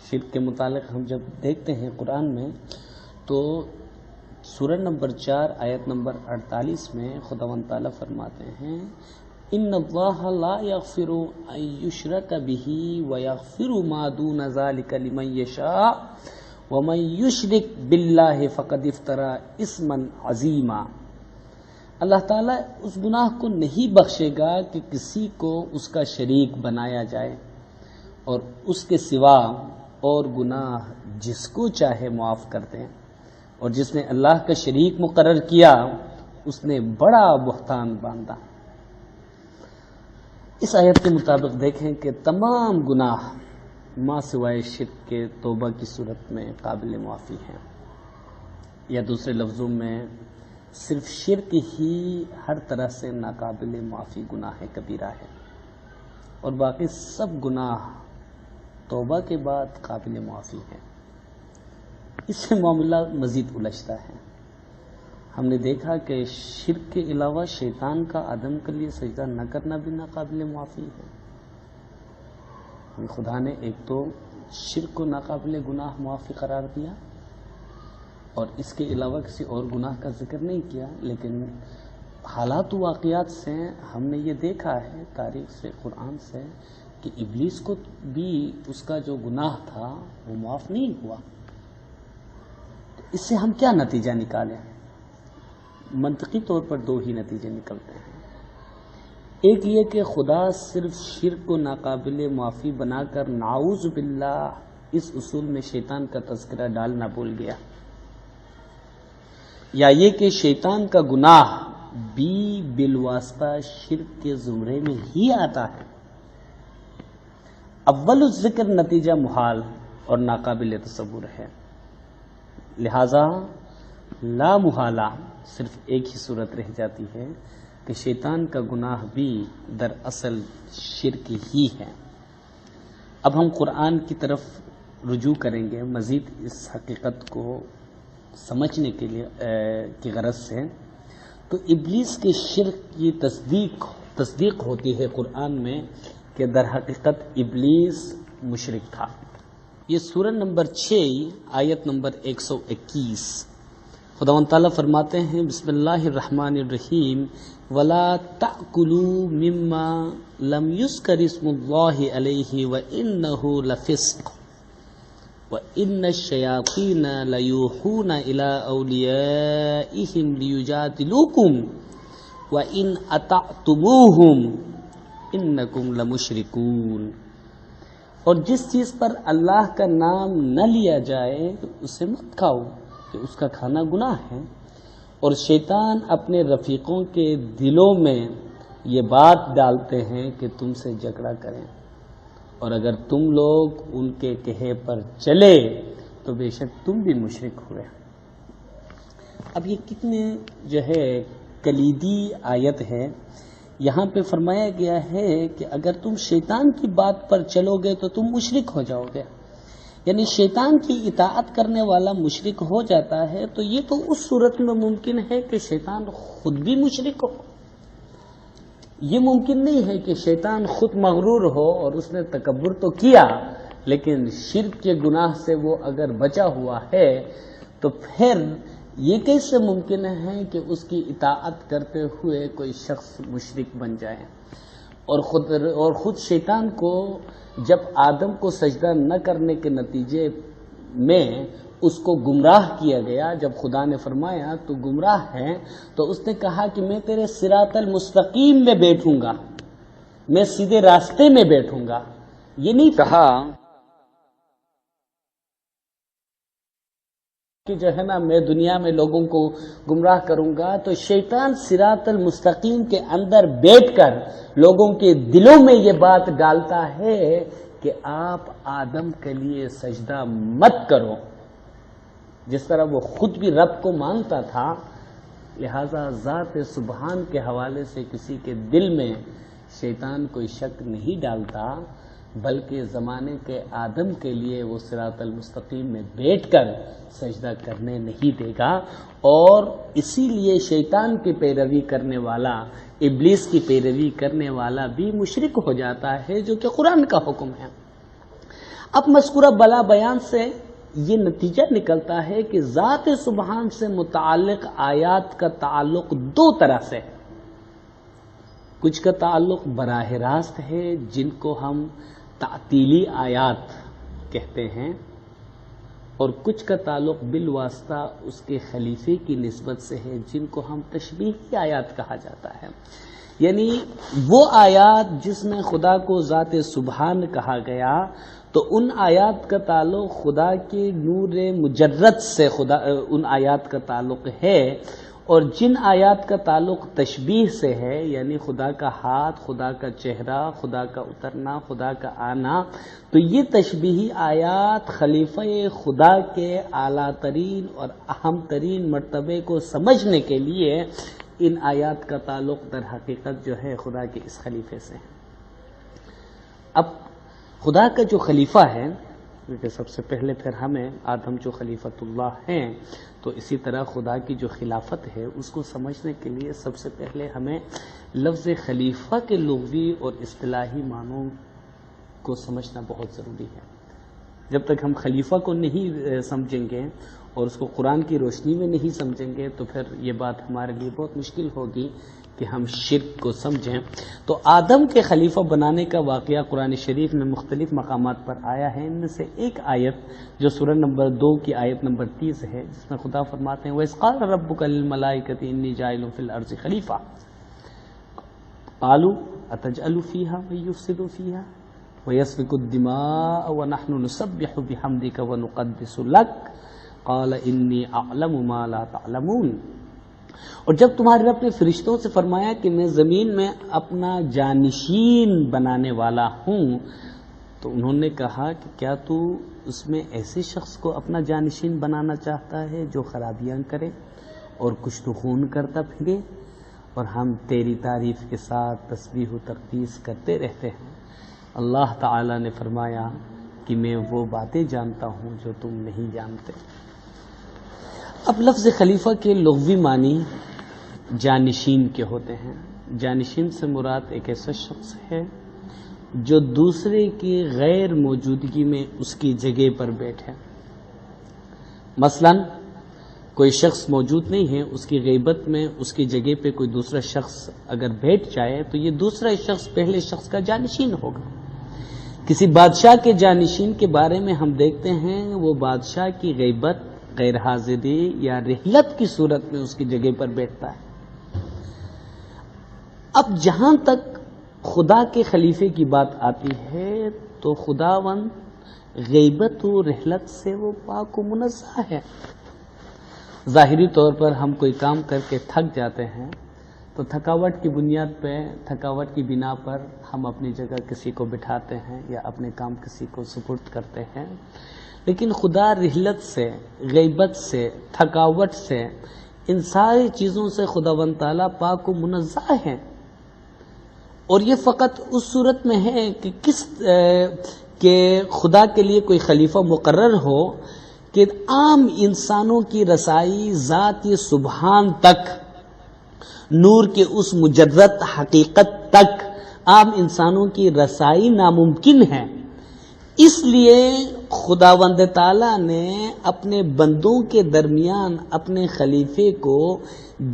شرک کے متعلق ہم جب دیکھتے ہیں قرآن میں تو سورہ نمبر 4 آیت نمبر 48 میں خداوند تعالیٰ فرماتے ہیں ان اللہ لا یغفر ان یشرک بہ ویغفر ما دون ذلک لمن یشاء ومن یشرک باللہ فقد افترى اثما عظیما۔ اللہ تعالیٰ اس گناہ کو نہیں بخشے گا کہ کسی کو اس کا شریک بنایا جائے، اور اس کے سوا اور گناہ جس کو چاہے معاف کر دیں، اور جس نے اللہ کا شریک مقرر کیا اس نے بڑا بہتان باندھا۔ اس آیت کے مطابق دیکھیں کہ تمام گناہ ماں سوائے شرک کے توبہ کی صورت میں قابل معافی ہیں، یا دوسرے لفظوں میں صرف شرک ہی ہر طرح سے ناقابل معافی گناہ کبیرہ ہے، اور باقی سب گناہ توبہ کے بعد قابل معافی ہیں۔ اس سے معاملہ مزید الجھتا ہے۔ ہم نے دیکھا کہ شرک کے علاوہ شیطان کا آدم کے لیے سجدہ نہ کرنا بھی ناقابل معافی ہے۔ خدا نے ایک تو شرک کو ناقابل گناہ معافی قرار دیا، اور اس کے علاوہ کسی اور گناہ کا ذکر نہیں کیا، لیکن حالات و واقعات سے ہم نے یہ دیکھا ہے، تاریخ سے، قرآن سے، کہ ابلیس کو بھی اس کا جو گناہ تھا وہ معاف نہیں ہوا۔ تو اس سے ہم کیا نتیجہ نکالیں؟ منطقی طور پر دو ہی نتیجے نکلتے ہیں۔ ایک یہ کہ خدا صرف شرک کو ناقابل معافی بنا کر نعوذ باللہ اس اصول میں شیطان کا تذکرہ ڈالنا بھول گیا، یا یہ کہ شیطان کا گناہ بھی بالواسطہ شرک کے زمرے میں ہی آتا ہے۔ اول الذکر نتیجہ محال اور ناقابل تصور ہے، لہذا لا محالہ صرف ایک ہی صورت رہ جاتی ہے کہ شیطان کا گناہ بھی دراصل شرک ہی ہے۔ اب ہم قرآن کی طرف رجوع کریں گے مزید اس حقیقت کو سمجھنے کے لیے کی غرض سے۔ تو ابلیس کے شرک کی تصدیق ہوتی ہے قرآن میں کہ در حقیقت ابلیس مشرک تھا۔ یہ سورہ نمبر 6 آیت نمبر 121، خداوند تعالیٰ فرماتے ہیں بسم اللہ الرحمن الرحیم وَلَا تَأْكُلُوا مِمَّا لَمْ يُذْكَرِ اسْمُ اللَّهِ عَلَيْهِ وَإِنَّهُ لَفِسْقٌ وَإِنَّ الشَّيَاطِينَ لَيُوحُونَ إِلَىٰ أَوْلِيَائِهِمْ لِيُجَادِلُوكُمْ وَإِنْ أَطَعْتُمُوهُمْ إِنَّكُمْ لَمُشْرِكُونَ۔ اور جس چیز پر اللہ کا نام نہ لیا جائے اسے مت کھاؤ کہ اس کا کھانا گناہ ہے، اور شیطان اپنے رفیقوں کے دلوں میں یہ بات ڈالتے ہیں کہ تم سے جھگڑا کریں، اور اگر تم لوگ ان کے کہے پر چلے تو بے شک تم بھی مشرک ہوئے۔ اب یہ کتنے کلیدی آیت ہے۔ یہاں پہ فرمایا گیا ہے کہ اگر تم شیطان کی بات پر چلو گے تو تم مشرک ہو جاؤ گے، یعنی شیطان کی اطاعت کرنے والا مشرک ہو جاتا ہے۔ تو یہ تو اس صورت میں ممکن ہے کہ شیطان خود بھی مشرک ہو، یہ ممکن نہیں ہے کہ شیطان خود مغرور ہو اور اس نے تکبر تو کیا لیکن شرک کے گناہ سے وہ اگر بچا ہوا ہے، تو پھر یہ کیسے ممکن ہے کہ اس کی اطاعت کرتے ہوئے کوئی شخص مشرک بن جائے؟ اور خود شیطان کو جب آدم کو سجدہ نہ کرنے کے نتیجے میں اس کو گمراہ کیا گیا، جب خدا نے فرمایا تو گمراہ ہے، تو اس نے کہا کہ میں تیرے صراط المستقیم میں بیٹھوں گا، میں سیدھے راستے میں بیٹھوں گا، یہ نہیں کہا کہ میں دنیا میں لوگوں کو گمراہ کروں گا۔ تو شیطان صراط المستقیم کے اندر بیٹھ کر لوگوں کے دلوں میں یہ بات ڈالتا ہے کہ آپ آدم کے لیے سجدہ مت کرو، جس طرح وہ خود بھی رب کو مانتا تھا، لہذا ذات سبحان کے حوالے سے کسی کے دل میں شیطان کوئی شک نہیں ڈالتا، بلکہ زمانے کے آدم کے لیے وہ صراط المستقیم میں بیٹھ کر سجدہ کرنے نہیں دے گا۔ اور اسی لیے شیطان کی پیروی کرنے والا، ابلیس کی پیروی کرنے والا بھی مشرک ہو جاتا ہے، جو کہ قرآن کا حکم ہے۔ اب مذکورہ بلا بیان سے یہ نتیجہ نکلتا ہے کہ ذات سبحان سے متعلق آیات کا تعلق دو طرح سے ہے، کچھ کا تعلق براہ راست ہے جن کو ہم تعطیلی آیات کہتے ہیں، اور کچھ کا تعلق بالواسطہ اس کے خلیفے کی نسبت سے ہے جن کو ہم تشبیہی آیات کہا جاتا ہے، یعنی وہ آیات جس میں خدا کو ذات سبحان کہا گیا تو ان آیات کا تعلق خدا کے نور مجرد سے ان آیات کا تعلق ہے، اور جن آیات کا تعلق تشبیہ سے ہے، یعنی خدا کا ہاتھ، خدا کا چہرہ، خدا کا اترنا، خدا کا آنا، تو یہ تشبیہی آیات خلیفہ خدا کے اعلیٰ ترین اور اہم ترین مرتبے کو سمجھنے کے لیے ان آیات کا تعلق در حقیقت جو ہے خدا کے اس خلیفے سے ہے۔ اب خدا کا جو خلیفہ ہے، کیونکہ سب سے پہلے پھر ہمیں آدم جو خلیفۃ اللہ ہیں، تو اسی طرح خدا کی جو خلافت ہے اس کو سمجھنے کے لیے سب سے پہلے ہمیں لفظ خلیفہ کے لغوی اور اصطلاحی معنوں کو سمجھنا بہت ضروری ہے۔ جب تک ہم خلیفہ کو نہیں سمجھیں گے اور اس کو قرآن کی روشنی میں نہیں سمجھیں گے تو پھر یہ بات ہمارے لیے بہت مشکل ہوگی کہ ہم شرک کو سمجھیں۔ تو آدم کے خلیفہ بنانے کا واقعہ قرآن شریف میں مختلف مقامات پر آیا ہے۔ ان میں سے ایک آیت جو سورہ نمبر 2 کی آیت نمبر 30 ہے، جس میں خدا فرماتے ہیں وَإِذْ قَالَ رَبُّكَ لِلْمَلَائِكَةِ إِنِّي جَاعِلٌ فِي الْأَرْضِ خَلِيفَةً قَالُوا أَتَجْعَلُ فِيهَا مَن يُفْسِدُ فِيهَا وَيَسْفِكُ الدِّمَاءَ وَنَحْنُ نُسَبِّحُ بِحَمْدِكَ وَنُقَدِّسُ لَكَ قَالَ إِنِّي أَعْلَمُ مَا لَا تَعْلَمُونَ۔ اور جب تمہارے رب نے فرشتوں سے فرمایا کہ میں زمین میں اپنا جانشین بنانے والا ہوں، تو انہوں نے کہا کہ کیا تو اس میں ایسے شخص کو اپنا جانشین بنانا چاہتا ہے جو خرابیاں کرے اور کشت و خون کرتا پھرے، اور ہم تیری تعریف کے ساتھ تسبیح و تقدیس کرتے رہتے ہیں۔ اللہ تعالی نے فرمایا کہ میں وہ باتیں جانتا ہوں جو تم نہیں جانتے۔ اب لفظ خلیفہ کے لغوی معنی جانشین کے ہوتے ہیں۔ جانشین سے مراد ایک ایسا شخص ہے جو دوسرے کی غیر موجودگی میں اس کی جگہ پر بیٹھے۔ مثلا کوئی شخص موجود نہیں ہے، اس کی غیبت میں اس کی جگہ پہ کوئی دوسرا شخص اگر بیٹھ جائے تو یہ دوسرا شخص پہلے شخص کا جانشین ہوگا۔ کسی بادشاہ کے جانشین کے بارے میں ہم دیکھتے ہیں وہ بادشاہ کی غیبت، غیر حاضری یا رحلت کی صورت میں اس کی جگہ پر بیٹھتا ہے۔ اب جہاں تک خدا کے خلیفے کی بات آتی ہے تو خداوند غیبت و رحلت سے وہ پاک و منزہ ہے۔ ظاہری طور پر ہم کوئی کام کر کے تھک جاتے ہیں تو تھکاوٹ کی بنیاد پہ، تھکاوٹ کی بنا پر ہم اپنی جگہ کسی کو بٹھاتے ہیں یا اپنے کام کسی کو سپرد کرتے ہیں، لیکن خدا رحلت سے، غیبت سے، تھکاوٹ سے، ان ساری چیزوں سے خداوند تعالیٰ پاک و منزہ ہے۔ اور یہ فقط اس صورت میں ہے کہ خدا کے لیے کوئی خلیفہ مقرر ہو کہ عام انسانوں کی رسائی ذات سبحان تک، نور کے اس مجرد حقیقت تک عام انسانوں کی رسائی ناممکن ہے۔ اس لیے خداوند تعالیٰ نے اپنے بندوں کے درمیان اپنے خلیفے کو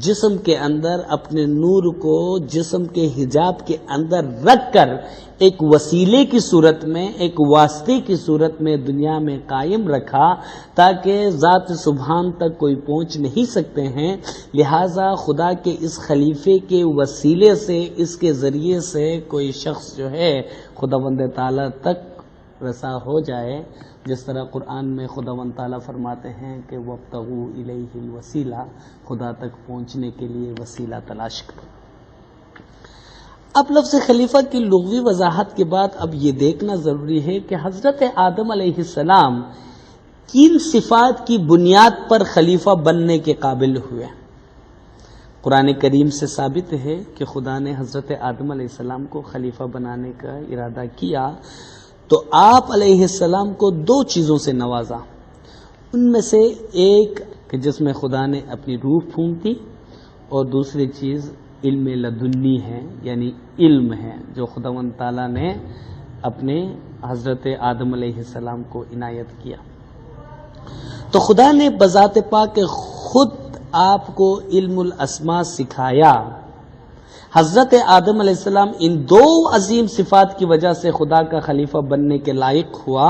جسم کے اندر، اپنے نور کو جسم کے حجاب کے اندر رکھ کر ایک وسیلے کی صورت میں، ایک واسطے کی صورت میں دنیا میں قائم رکھا تاکہ ذات سبحان تک کوئی پہنچ نہیں سکتے ہیں۔ لہٰذا خدا کے اس خلیفے کے وسیلے سے، اس کے ذریعے سے کوئی شخص جو ہے خداوند تعالیٰ تک رسا ہو جائے، جس طرح قرآن میں خداوند تعالیٰ فرماتے ہیں کہ وَابْتَغُوا إِلَيْهِ الْوَسِيلَةَ، خدا تک پہنچنے کے لیے وسیلہ تلاش کرو۔ اب لفظ خلیفہ کی لغوی وضاحت کے بعد اب یہ دیکھنا ضروری ہے کہ حضرت آدم علیہ السلام کن صفات کی بنیاد پر خلیفہ بننے کے قابل ہوئے۔ قرآن کریم سے ثابت ہے کہ خدا نے حضرت آدم علیہ السلام کو خلیفہ بنانے کا ارادہ کیا تو آپ علیہ السلام کو دو چیزوں سے نوازا۔ ان میں سے ایک کہ جس میں خدا نے اپنی روح پھونک دی، اور دوسری چیز علم لدنی ہے، یعنی علم ہے جو خداوند تعالیٰ نے اپنے حضرت آدم علیہ السلام کو عنایت کیا۔ تو خدا نے بذات پاک خود آپ کو علم الاسماء سکھایا۔ حضرت آدم علیہ السلام ان دو عظیم صفات کی وجہ سے خدا کا خلیفہ بننے کے لائق ہوا۔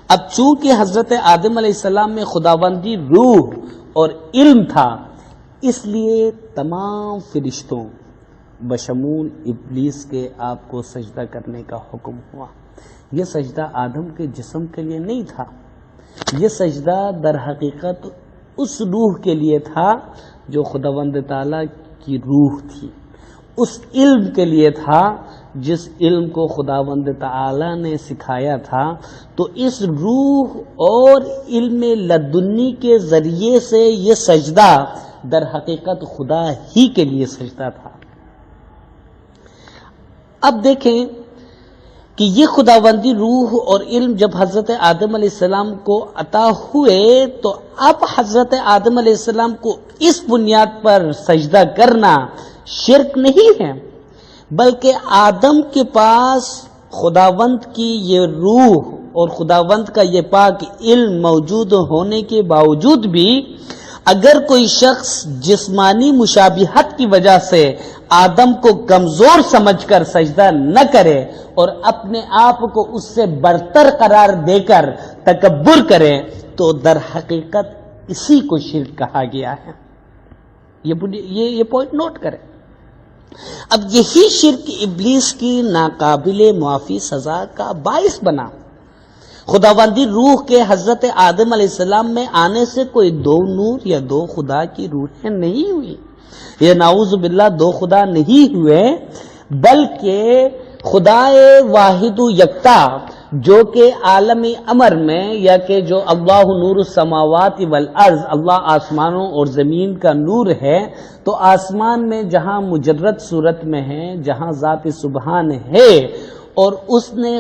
اب چونکہ حضرت آدم علیہ السلام میں خداوندی روح اور علم تھا، اس لیے تمام فرشتوں بشمول ابلیس کے آپ کو سجدہ کرنے کا حکم ہوا۔ یہ سجدہ آدم کے جسم کے لیے نہیں تھا، یہ سجدہ در حقیقت اس روح کے لیے تھا جو خداوند تعالیٰ کی روح تھی، اس علم کے لیے تھا جس علم کو خداوند تعالیٰ نے سکھایا تھا. تو اس روح اور علم لدنی کے ذریعے سے یہ سجدہ در حقیقت خدا ہی کے لیے سجدہ تھا. اب دیکھیں کہ یہ خداوندی روح اور علم جب حضرت آدم علیہ السلام کو عطا ہوئے تو اب حضرت آدم علیہ السلام کو اس بنیاد پر سجدہ کرنا شرک نہیں ہے، بلکہ آدم کے پاس خداوند کی یہ روح اور خداوند کا یہ پاک علم موجود ہونے کے باوجود بھی اگر کوئی شخص جسمانی مشابہت کی وجہ سے آدم کو کمزور سمجھ کر سجدہ نہ کرے اور اپنے آپ کو اس سے برتر قرار دے کر تکبر کرے تو در حقیقت اسی کو شرک کہا گیا ہے. یہ پوائنٹ نوٹ کریں. اب یہی شرک ابلیس کی ناقابل معافی سزا کا باعث بنا. خداوندی روح کے حضرت آدم علیہ السلام میں آنے سے کوئی دو نور یا دو خدا کی روحیں نہیں ہوئی، یہ نعوذ باللہ دو خدا نہیں ہوئے، بلکہ خدا واحد و یکتا جو کہ عالم امر میں یا کہ جو اللہ نور السماوات والارض، اللہ آسمانوں اور زمین کا نور ہے، تو آسمان میں جہاں مجرد صورت میں ہے، جہاں ذات سبحان ہے، اور اس نے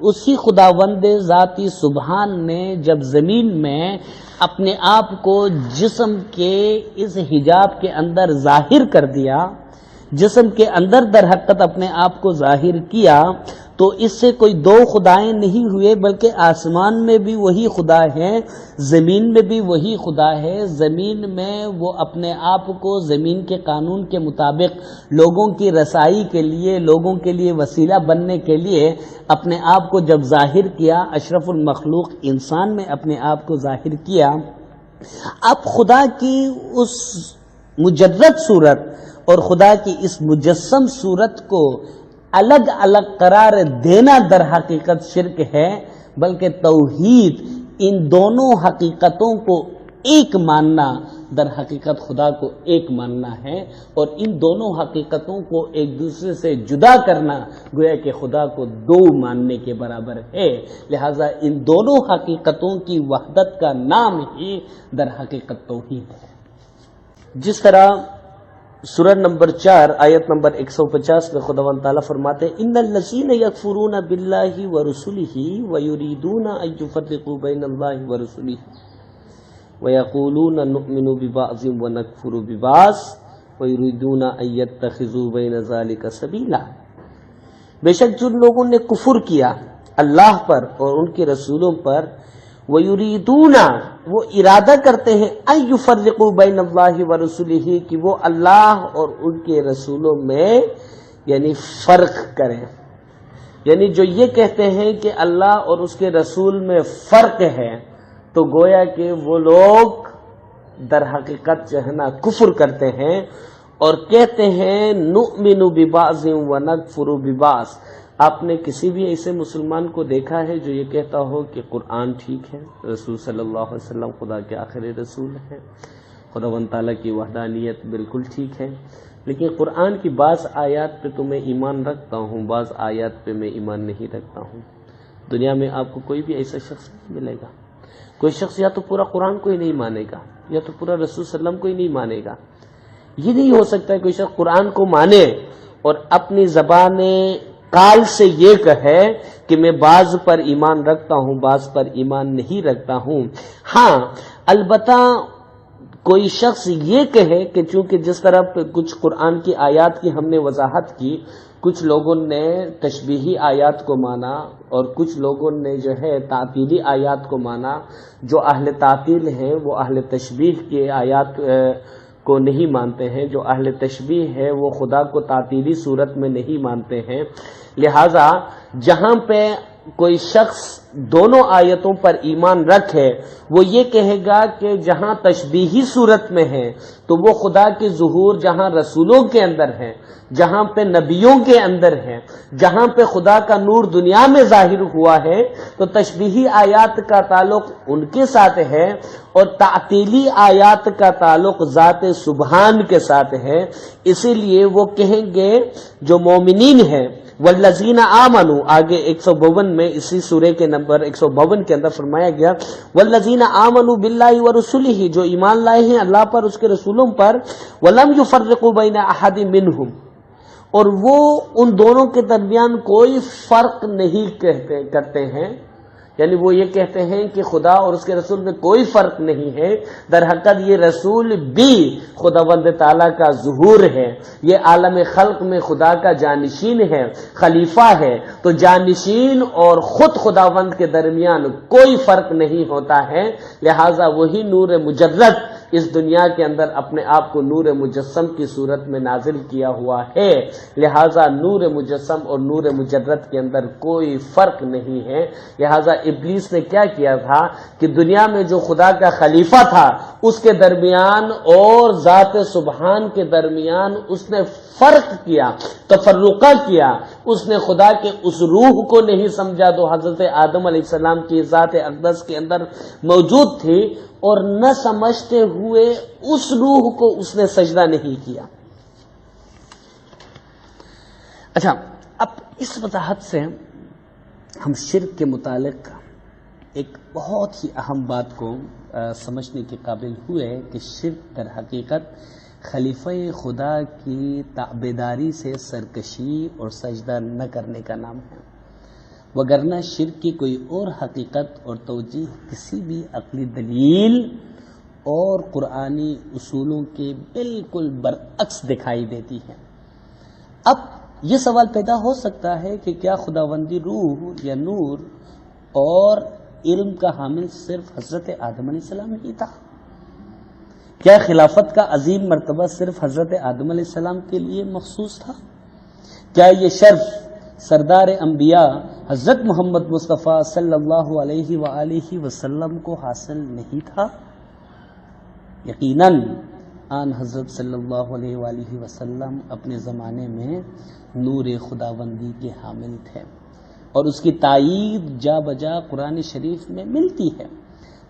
اسی خداوند ذاتی سبحان نے جب زمین میں اپنے آپ کو جسم کے اس حجاب کے اندر ظاہر کر دیا، جسم کے اندر در حقیقت اپنے آپ کو ظاہر کیا، تو اس سے کوئی دو خدائیں نہیں ہوئے، بلکہ آسمان میں بھی وہی خدا ہے، زمین میں بھی وہی خدا ہے. زمین میں وہ اپنے آپ کو زمین کے قانون کے مطابق لوگوں کی رسائی کے لیے، لوگوں کے لیے وسیلہ بننے کے لیے اپنے آپ کو جب ظاہر کیا، اشرف المخلوق انسان میں اپنے آپ کو ظاہر کیا. اب خدا کی اس مجرد صورت اور خدا کی اس مجسم صورت کو الگ الگ قرار دینا در حقیقت شرک ہے، بلکہ توحید ان دونوں حقیقتوں کو ایک ماننا در حقیقت خدا کو ایک ماننا ہے، اور ان دونوں حقیقتوں کو ایک دوسرے سے جدا کرنا گویا کہ خدا کو دو ماننے کے برابر ہے. لہذا ان دونوں حقیقتوں کی وحدت کا نام ہی در حقیقت توحید ہے. جس طرح سورہ نمبر 4 آیت نمبر 150 میں خداوند تعالیٰ فرماتے ہیں ان الذین یکفرون باللہ ورسلہ ویریدون ان یفرقوا بین اللہ ورسلہ ویقولون نؤمن ببعض ونکفر ببعض ویریدون ان یتخذوا بین ذلک سبیلا. بے شک جن لوگوں نے کفر کیا اللہ پر اور ان کے رسولوں پر، وَيُرِيدُونَ وہ ارادہ کرتے ہیں أَن يُفَرِّقُوا بَيْنَ اللَّهِ وَرُسُلِهِ کہ وہ اللہ اور ان کے رسولوں میں یعنی فرق کریں. یعنی جو یہ کہتے ہیں کہ اللہ اور اس کے رسول میں فرق ہے، تو گویا کہ وہ لوگ در حقیقت جو ہے نا کفر کرتے ہیں اور کہتے ہیں نُؤْمِنُ بِبَعْضٍ وَنَكْفُرُ بِبَعْضٍ. آپ نے کسی بھی ایسے مسلمان کو دیکھا ہے جو یہ کہتا ہو کہ قرآن ٹھیک ہے، رسول صلی اللہ علیہ وسلم خدا کے آخری رسول ہے، خداوند تعالیٰ کی وحدانیت بالکل ٹھیک ہے، لیکن قرآن کی بعض آیات پہ تو میں ایمان رکھتا ہوں، بعض آیات پہ میں ایمان نہیں رکھتا ہوں. دنیا میں آپ کو کوئی بھی ایسا شخص نہیں ملے گا. کوئی شخص یا تو پورا قرآن کو ہی نہیں مانے گا یا تو پورا رسول صلی اللہ علیہ وسلم کو ہی نہیں مانے گا. یہ نہیں ہو سکتا ہے کوئی شخص قرآن کو مانے اور اپنی زبان قال سے یہ کہے کہ میں بعض پر ایمان رکھتا ہوں، بعض پر ایمان نہیں رکھتا ہوں. ہاں البتہ کوئی شخص یہ کہے کہ چونکہ جس طرح کچھ قرآن کی آیات کی ہم نے وضاحت کی، کچھ لوگوں نے تشبیہی آیات کو مانا اور کچھ لوگوں نے جو ہے تعطیلی آیات کو مانا. جو اہل تعطیل ہیں وہ اہل تشبیہ کی آیات کو نہیں مانتے ہیں، جو اہل تشبیہ ہے وہ خدا کو تعطیلی صورت میں نہیں مانتے ہیں. لہذا جہاں پہ کوئی شخص دونوں آیتوں پر ایمان رکھے وہ یہ کہے گا کہ جہاں تشبیہی صورت میں ہے تو وہ خدا کے ظہور جہاں رسولوں کے اندر ہے، جہاں پہ نبیوں کے اندر ہے، جہاں پہ خدا کا نور دنیا میں ظاہر ہوا ہے تو تشبیہی آیات کا تعلق ان کے ساتھ ہے اور تعطیلی آیات کا تعلق ذات سبحان کے ساتھ ہے۔ اسی لیے وہ کہیں گے جو مومنین ہیں والذین آمنوا، آگے 152 میں اسی سورے کے نمبر 152 کے اندر فرمایا گیا والذین آمنوا باللہ ورسلہ، جو ایمان لائے ہیں اللہ پر اس کے رسولوں پر، ولم یفرقوا بین احد منہم، اور وہ ان دونوں کے درمیان کوئی فرق نہیں کرتے ہیں، یعنی وہ یہ کہتے ہیں کہ خدا اور اس کے رسول میں کوئی فرق نہیں ہے، در حقیقت یہ رسول بھی خداوند تعالیٰ کا ظہور ہے، یہ عالم خلق میں خدا کا جانشین ہے، خلیفہ ہے، تو جانشین اور خود خداوند کے درمیان کوئی فرق نہیں ہوتا ہے، لہٰذا وہی نور مجرد اس دنیا کے اندر اپنے آپ کو نور مجسم کی صورت میں نازل کیا ہوا ہے، لہٰذا نور مجسم اور نور مجرد کے اندر کوئی فرق نہیں ہے۔ لہٰذا ابلیس نے کیا کیا تھا کہ دنیا میں جو خدا کا خلیفہ تھا اس کے درمیان اور ذات سبحان کے درمیان اس نے فرق کیا، تفرقہ کیا، اس نے خدا کے اس روح کو نہیں سمجھا جو حضرت آدم علیہ السلام کی ذات اقدس کے اندر موجود تھی، اور نہ سمجھتے ہوئے اس روح کو اس نے سجدہ نہیں کیا۔ اچھا، اب اس وضاحت سے ہم شرک کے متعلق ایک بہت ہی اہم بات کو سمجھنے کے قابل ہوئے کہ شرک در حقیقت خلیفہ خدا کی تابعداری سے سرکشی اور سجدہ نہ کرنے کا نام ہے، وگرنہ شرک کی کوئی اور حقیقت اور توجیہ کسی بھی عقلی دلیل اور قرآنی اصولوں کے بالکل برعکس دکھائی دیتی ہے۔ اب یہ سوال پیدا ہو سکتا ہے کہ کیا خداوندی روح یا نور اور علم کا حامل صرف حضرت آدم علیہ السلام ہی تھا؟ کیا خلافت کا عظیم مرتبہ صرف حضرت آدم علیہ السلام کے لیے مخصوص تھا؟ کیا یہ شرف سردار انبیاء حضرت محمد مصطفیٰ صلی اللہ علیہ وآلہ وسلم کو حاصل نہیں تھا؟ یقیناً آن حضرت صلی اللہ علیہ وآلہ وسلم اپنے زمانے میں نور خداوندی کے حامل تھے، اور اس کی تائید جا بجا قرآن شریف میں ملتی ہے،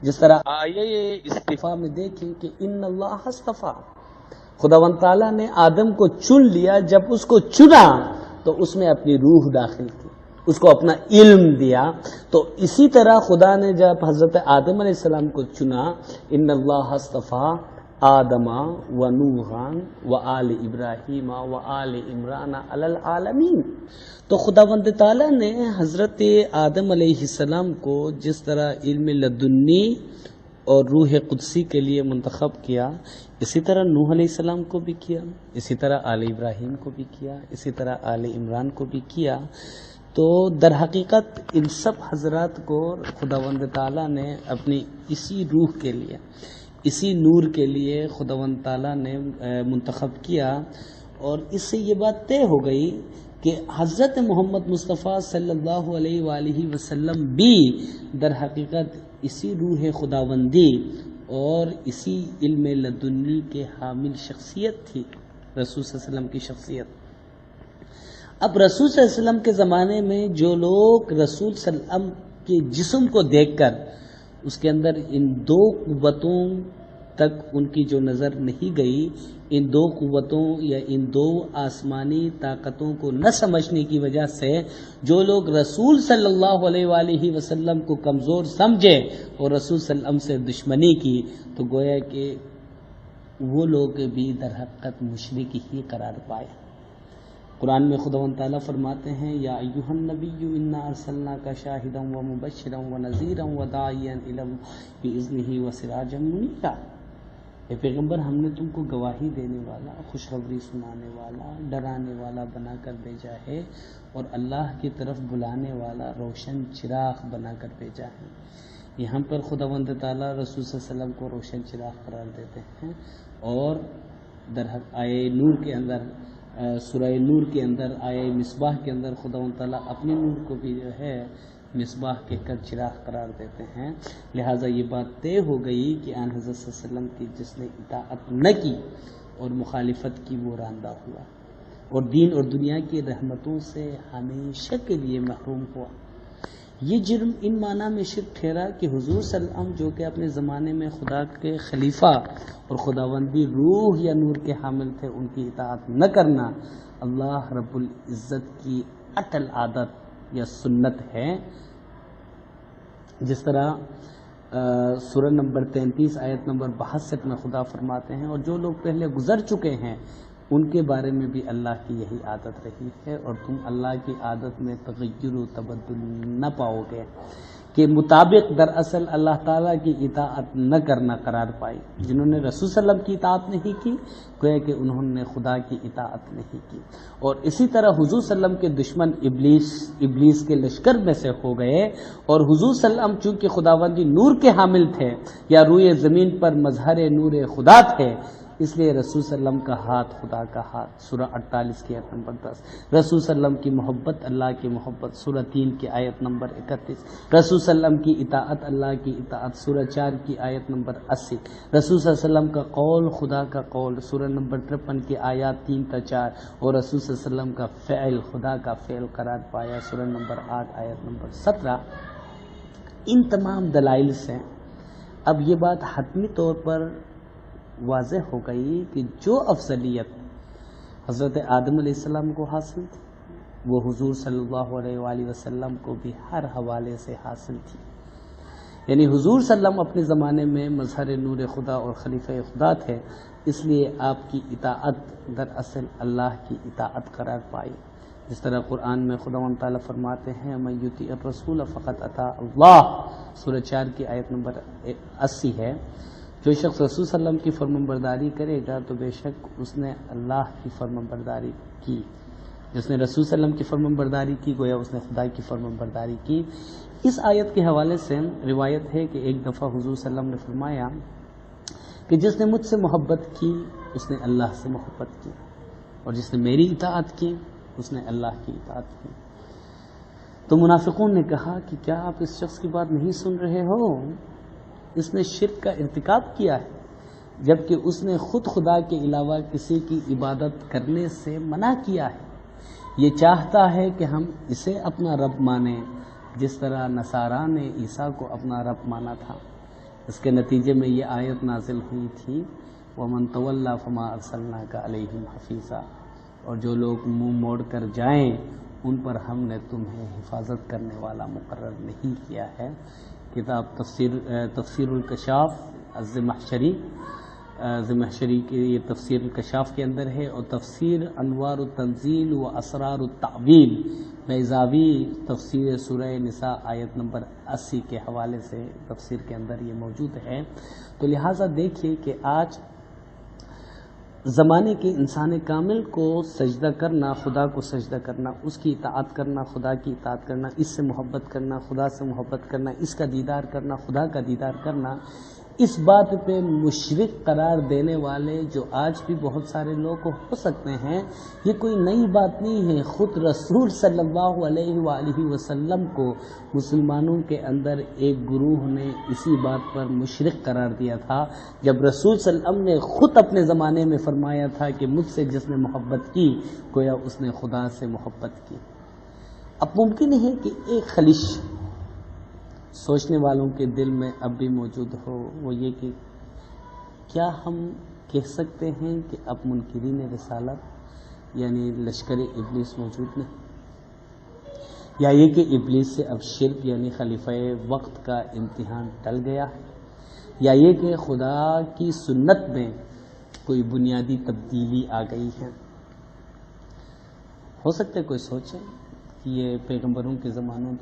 جس طرح آیے استفاء میں دیکھیں کہ ان اللہ اصطفیٰ، خداوند تعالیٰ نے آدم کو چن لیا، جب اس کو چنا تو اس میں اپنی روح داخل کی، اس کو اپنا علم دیا، تو اسی طرح خدا نے جب حضرت آدم علیہ السلام کو چنا، ان اللہ اصطفیٰ آدم و نوحً و آل ابراہیم و آل عمران علی العالمین، تو خداوند تعالیٰ نے حضرت آدم علیہ السلام کو جس طرح علم لدنی اور روح قدسی کے لیے منتخب کیا، اسی طرح نوح علیہ السلام کو بھی کیا، اسی طرح آل ابراہیم کو بھی کیا، اسی طرح آل عمران کو بھی کیا۔ تو در حقیقت ان سب حضرات کو خداوند تعالیٰ نے اپنی اسی روح کے لیے، اسی نور کے لیے خداوند تعالیٰ نے منتخب کیا، اور اس سے یہ بات طے ہو گئی کہ حضرت محمد مصطفیٰ صلی اللہ علیہ وآلہ وسلم بھی در حقیقت اسی روح خداوندی اور اسی علم لدنی کے حامل شخصیت تھی، رسول صلی اللہ علیہ وسلم کی شخصیت۔ اب رسول صلی اللہ علیہ وسلم کے زمانے میں جو لوگ رسول صلی اللہ علیہ وسلم کے جسم کو دیکھ کر اس کے اندر ان دو قوتوں تک ان کی جو نظر نہیں گئی، ان دو قوتوں یا ان دو آسمانی طاقتوں کو نہ سمجھنے کی وجہ سے جو لوگ رسول صلی اللہ علیہ وآلہ وسلم کو کمزور سمجھے اور رسول صلی اللہ علیہ وسلم سے دشمنی کی، تو گویا کہ وہ لوگ بھی در حقیقت مشرک ہی قرار پائے۔ قرآن میں خداوند تعالیٰ فرماتے ہیں یا ایھا النبی انا ارسلناک شاہدا ومبشرا ونذیرا وداعیا الی اللہ باذنہ وسراجا منیرا، اے پیغمبر ہم نے تم کو گواہی دینے والا، خوشخبری سنانے والا، ڈرانے والا بنا کر بھیجا ہے، اور اللہ کی طرف بلانے والا روشن چراغ بنا کر بھیجا ہے۔ یہاں پر خداوند تعالیٰ رسول صلی اللہ علیہ وسلم کو روشن چراغ قرار دیتے ہیں، اور در آیے نور کے اندر، سورہ نور کے اندر، آیے مصباح کے اندر خداوند تعالیٰ اپنے نور کو بھی جو ہے مصباح کہہ کر چراغ قرار دیتے ہیں، لہٰذا یہ بات طے ہو گئی کہ آن حضرت صلی اللہ علیہ وسلم کی جس نے اطاعت نہ کی اور مخالفت کی وہ راندہ ہوا اور دین اور دنیا کی رحمتوں سے ہمیشہ کے لیے محروم ہوا۔ یہ جرم ان معنی میں شرک ٹھہرا کہ حضور صلی اللہ علیہ وسلم جو کہ اپنے زمانے میں خدا کے خلیفہ اور خداوندی روح یا نور کے حامل تھے، ان کی اطاعت نہ کرنا اللہ رب العزت کی اٹل عادت یا سنت ہے، جس طرح سورہ نمبر 33 آیت نمبر 62 میں خدا فرماتے ہیں، اور جو لوگ پہلے گزر چکے ہیں ان کے بارے میں بھی اللہ کی یہی عادت رہی ہے، اور تم اللہ کی عادت میں تغیر و تبدل نہ پاؤ گے، کے مطابق دراصل اللہ تعالیٰ کی اطاعت نہ کرنا قرار پائی۔ جنہوں نے رسول صلی اللہ علیہ وسلم کی اطاعت نہیں کی، گویا کہ انہوں نے خدا کی اطاعت نہیں کی، اور اسی طرح حضور صلی اللہ علیہ وسلم کے دشمن ابلیس کے لشکر میں سے ہو گئے، اور حضور صلی اللہ علیہ وسلم چونکہ خداوندی نور کے حامل تھے یا روئے زمین پر مظہر نور خدا تھے، اس لیے رسول صلی اللہ علیہ وسلم کا ہاتھ خدا کا ہاتھ، سورہ 48 کی آیت نمبر 10، رسول صلی اللہ علیہ وسلم کی محبت اللہ کی محبت، سورہ 3 کی آیت نمبر 31، رسول صلی اللہ علیہ وسلم کی اطاعت اللہ کی اطاعت، سورہ 4 کی آیت نمبر 80، رسول صلی اللہ علیہ وسلم کا قول خدا کا قول، سورہ نمبر 53 کی آیات 3 تا 4، اور رسول صلی اللہ علیہ وسلم کا فعل خدا کا فعل قرار پایا، سورہ نمبر 8 آیت نمبر 17۔ ان تمام دلائل سے اب یہ بات حتمی طور پر واضح ہو گئی کہ جو افضلیت حضرت آدم علیہ السلام کو حاصل تھی وہ حضور صلی اللہ علیہ وآلہ وسلم کو بھی ہر حوالے سے حاصل تھی، یعنی حضور صلی اللہ علیہ وسلم اپنے زمانے میں مظہر نور خدا اور خلیفہ خدا تھے، اس لیے آپ کی اطاعت دراصل اللہ کی اطاعت قرار پائی، جس طرح قرآن میں خداوند تعالیٰ فرماتے ہیں من یطیع الرسول فقد اطاع اللہ، سورہ 4 کی آیت نمبر 80 ہے، جو شخص رسول صلی اللہ علیہ وسلم کی فرمانبرداری کرے گا تو بے شک اس نے اللہ کی فرمانبرداری کی، جس نے رسول صلی اللہ علیہ وسلم کی فرمانبرداری کی گویا اس نے خدا کی فرمانبرداری کی۔ اس آیت کے حوالے سے روایت ہے کہ ایک دفعہ حضور صلی اللہ علیہ وسلم نے فرمایا کہ جس نے مجھ سے محبت کی اس نے اللہ سے محبت کی، اور جس نے میری اطاعت کی اس نے اللہ کی اطاعت کی۔ تو منافقون نے کہا کہ کیا آپ اس شخص کی بات نہیں سن رہے ہو، اس نے شرک کا ارتکاب کیا ہے جبکہ اس نے خود خدا کے علاوہ کسی کی عبادت کرنے سے منع کیا ہے، یہ چاہتا ہے کہ ہم اسے اپنا رب مانیں جس طرح نصارہ نے عیسیٰ کو اپنا رب مانا تھا۔ اس کے نتیجے میں یہ آیت نازل ہوئی تھی وَمَن تَوَلَّىٰ فَمَا أَرْسَلْنَاكَ عَلَيْهِمْ حَفِيظًا، اور جو لوگ منہ موڑ کر جائیں ان پر ہم نے تمہیں حفاظت کرنے والا مقرر نہیں کیا ہے۔ کتاب تفسیر الکشاف زمخشری کی یہ تفسیر الکشاف کے اندر ہے، اور تفسیر انوار التنزیل و اسرار التعویل بیضاوی تفسیر سورہ نساء آیت نمبر 80 کے حوالے سے تفسیر کے اندر یہ موجود ہے۔ تو لہٰذا دیکھیے کہ آج زمانے کے انسان کامل کو سجدہ کرنا، خدا کو سجدہ کرنا، اس کی اطاعت کرنا، خدا کی اطاعت کرنا، اس سے محبت کرنا، خدا سے محبت کرنا، اس کا دیدار کرنا، خدا کا دیدار کرنا، اس بات پہ مشرک قرار دینے والے جو آج بھی بہت سارے لوگ ہو سکتے ہیں، یہ کوئی نئی بات نہیں ہے۔ خود رسول صلی اللہ علیہ وآلہ وسلم کو مسلمانوں کے اندر ایک گروہ نے اسی بات پر مشرک قرار دیا تھا، جب رسول صلی اللہ علیہ وسلم نے خود اپنے زمانے میں فرمایا تھا کہ مجھ سے جس نے محبت کی گویا اس نے خدا سے محبت کی۔ اب ممکن ہے کہ ایک خلش سوچنے والوں کے دل میں اب بھی موجود ہو، وہ یہ کہ کیا ہم کہہ سکتے ہیں کہ اب منکرین رسالت یعنی لشکر ابلیس موجود نہیں، یا یہ کہ ابلیس سے اب شرک یعنی خلیفہ وقت کا امتحان ٹل گیا ہے، یا یہ کہ خدا کی سنت میں کوئی بنیادی تبدیلی آ گئی ہے۔ ہو سکتا ہے کوئی سوچے کہ یہ پیغمبروں کے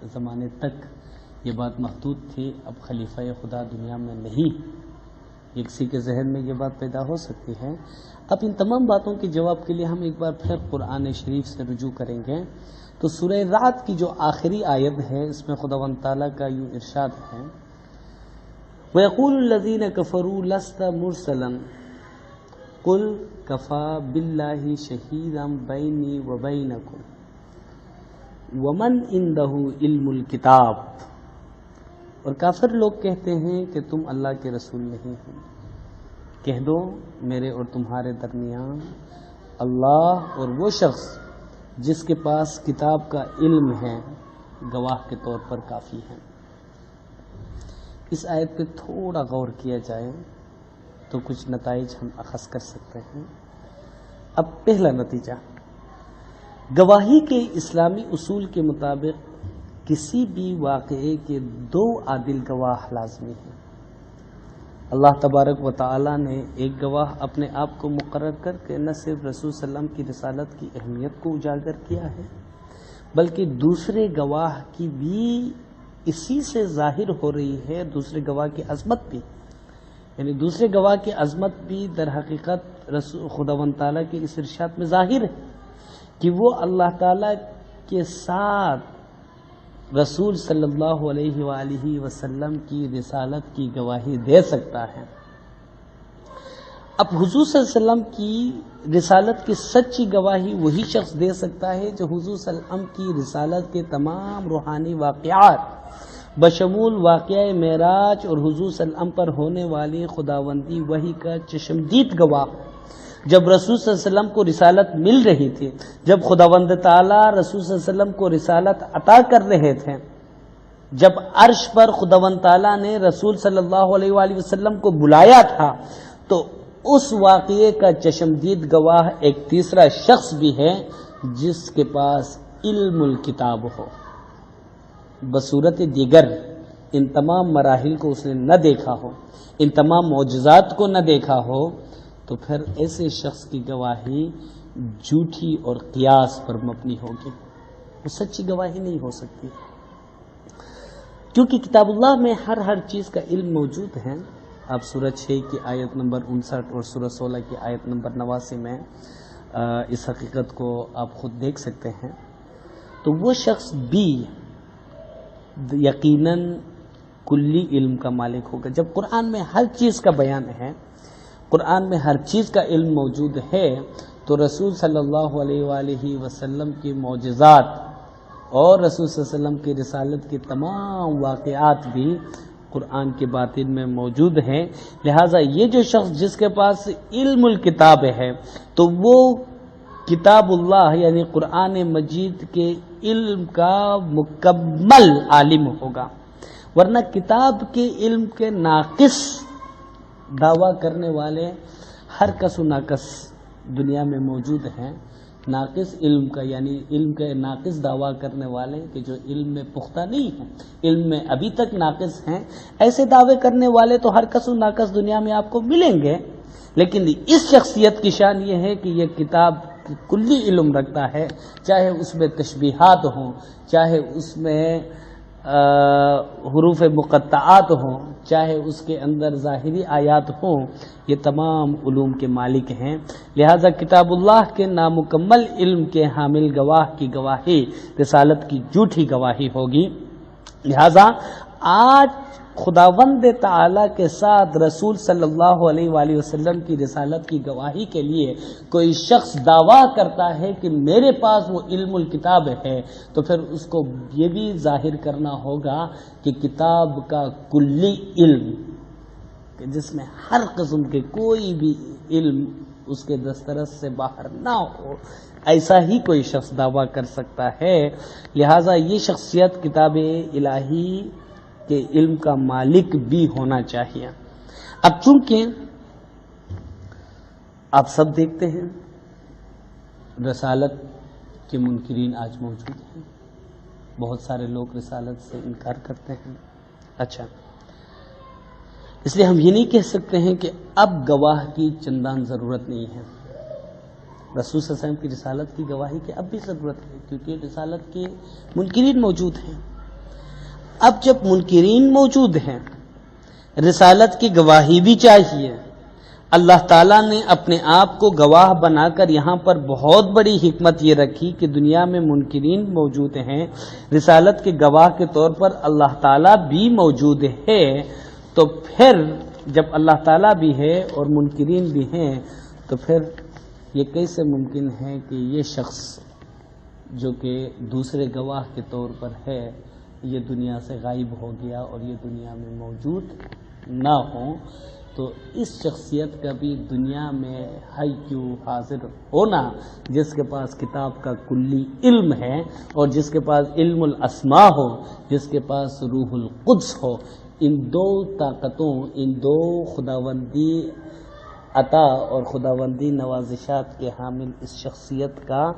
زمانے تک یہ بات محدود تھی، اب خلیفہ خدا دنیا میں نہیں، یہ کسی کے ذہن میں یہ بات پیدا ہو سکتی ہے۔ اب ان تمام باتوں کے جواب کے لیے ہم ایک بار پھر قرآن شریف سے رجوع کریں گے، تو سورہ رعد کی جو آخری آیت ہے اس میں خداوند تعالیٰ کا یوں ارشاد ہے وَيَقُولُ الَّذِينَ كَفَرُوا لَسْتَ مُرْسَلًا قُلْ كَفَى بِاللَّهِ شَهِيدًا بَيْنِي وَبَيْنَكُمْ ومن عندہ علم الکتاب، اور کافر لوگ کہتے ہیں کہ تم اللہ کے رسول نہیں ہو۔ کہہ دو میرے اور تمہارے درمیان اللہ اور وہ شخص جس کے پاس کتاب کا علم ہے گواہ کے طور پر کافی ہے۔ اس آیت پہ تھوڑا غور کیا جائے تو کچھ نتائج ہم اخذ کر سکتے ہیں۔ اب پہلا نتیجہ، گواہی کے اسلامی اصول کے مطابق کسی بھی واقعے کے دو عادل گواہ لازمی ہیں۔ اللہ تبارک و تعالی نے ایک گواہ اپنے آپ کو مقرر کر کے نہ صرف رسول صلی اللہ علیہ وسلم کی رسالت کی اہمیت کو اجاگر کیا ہے، بلکہ دوسرے گواہ کی بھی اسی سے ظاہر ہو رہی ہے، دوسرے گواہ کی عظمت بھی، یعنی دوسرے گواہ کی عظمت بھی در حقیقت خداوند تعالیٰ کے اس ارشاد میں ظاہر ہے کہ وہ اللہ تعالیٰ کے ساتھ رسول صلی اللہ علیہ وآلہ وسلم کی رسالت کی گواہی دے سکتا ہے۔ اب حضور صلی اللہ علیہ وسلم کی رسالت کی سچی گواہی وہی شخص دے سکتا ہے جو حضور صلی اللہ علیہ وسلم کی رسالت کے تمام روحانی واقعات بشمول واقعہ معراج اور حضور صلی اللہ علیہ وسلم پر ہونے والی خداوندی وحی کا چشمدید گواہ۔ جب رسول صلی اللہ علیہ وسلم کو رسالت مل رہی تھی، جب خداوند تعالیٰ رسول صلی اللہ علیہ وسلم کو رسالت عطا کر رہے تھے، جب عرش پر خداوند تعالیٰ نے رسول صلی اللہ علیہ وآلہ وسلم کو بلایا تھا، تو اس واقعے کا چشمدید گواہ ایک تیسرا شخص بھی ہے جس کے پاس علم الکتاب ہو۔ بصورت دیگر ان تمام مراحل کو اس نے نہ دیکھا ہو، ان تمام معجزات کو نہ دیکھا ہو، تو پھر ایسے شخص کی گواہی جھوٹی اور قیاس پر مبنی ہوگی، وہ سچی گواہی نہیں ہو سکتی، کیونکہ کتاب اللہ میں ہر چیز کا علم موجود ہے۔ آپ سورہ 6 کی آیت نمبر 59 اور سورہ 16 کی آیت نمبر 89 میں اس حقیقت کو آپ خود دیکھ سکتے ہیں۔ تو وہ شخص بھی یقیناً کلی علم کا مالک ہوگا۔ جب قرآن میں ہر چیز کا بیان ہے، قرآن میں ہر چیز کا علم موجود ہے، تو رسول صلی اللہ علیہ وآلہ وسلم کی معجزات اور رسول صلی اللہ علیہ وسلم کی رسالت کے تمام واقعات بھی قرآن کے باطن میں موجود ہیں۔ لہٰذا یہ جو شخص جس کے پاس علم الکتاب ہے، تو وہ کتاب اللہ یعنی قرآن مجید کے علم کا مکمل عالم ہوگا، ورنہ کتاب کے علم کے ناقص دعویٰ کرنے والے ہر کس و ناقص دنیا میں موجود ہیں۔ ناقص علم کا یعنی علم کے ناقص دعویٰ کرنے والے کہ جو علم میں پختہ نہیں ہیں، علم میں ابھی تک ناقص ہیں، ایسے دعوے کرنے والے تو ہر کس و ناقص دنیا میں آپ کو ملیں گے، لیکن اس شخصیت کی شان یہ ہے کہ یہ کتاب کلی علم رکھتا ہے، چاہے اس میں تشبیہات ہوں، چاہے اس میں حروف مقطعات ہوں، چاہے اس کے اندر ظاہری آیات ہوں، یہ تمام علوم کے مالک ہیں۔ لہذا کتاب اللہ کے نامکمل علم کے حامل گواہ کی گواہی رسالت کی جھوٹی گواہی ہوگی۔ لہذا آج خداوند تعالیٰ کے ساتھ رسول صلی اللہ علیہ وآلہ وسلم کی رسالت کی گواہی کے لیے کوئی شخص دعویٰ کرتا ہے کہ میرے پاس وہ علم الکتاب ہے، تو پھر اس کو یہ بھی ظاہر کرنا ہوگا کہ کتاب کا کلی علم، کہ جس میں ہر قسم کے کوئی بھی علم اس کے دسترس سے باہر نہ ہو، ایسا ہی کوئی شخص دعویٰ کر سکتا ہے۔ لہٰذا یہ شخصیت کتاب الہی کے علم کا مالک بھی ہونا چاہیے۔ اب چونکہ آپ سب دیکھتے ہیں رسالت کے منکرین آج موجود ہیں، بہت سارے لوگ رسالت سے انکار کرتے ہیں۔ اچھا، اس لیے ہم یہ نہیں کہہ سکتے ہیں کہ اب گواہ کی چندان ضرورت نہیں ہے۔ رسول صلی اللہ علیہ وسلم کی رسالت کی گواہی کی اب بھی ضرورت ہے، کیونکہ رسالت کے منکرین موجود ہیں۔ اب جب منکرین موجود ہیں، رسالت کی گواہی بھی چاہیے۔ اللہ تعالیٰ نے اپنے آپ کو گواہ بنا کر یہاں پر بہت بڑی حکمت یہ رکھی کہ دنیا میں منکرین موجود ہیں، رسالت کے گواہ کے طور پر اللہ تعالیٰ بھی موجود ہے، تو پھر جب اللہ تعالیٰ بھی ہے اور منکرین بھی ہیں، تو پھر یہ کیسے ممکن ہے کہ یہ شخص جو کہ دوسرے گواہ کے طور پر ہے، یہ دنیا سے غائب ہو گیا اور یہ دنیا میں موجود نہ ہو، تو اس شخصیت کا بھی دنیا میں حی حاضر ہونا، جس کے پاس کتاب کا کلی علم ہے اور جس کے پاس علم الاسماء ہو، جس کے پاس روح القدس ہو، ان دو طاقتوں، ان دو خداوندی عطا اور خداوندی نوازشات کے حامل اس شخصیت کا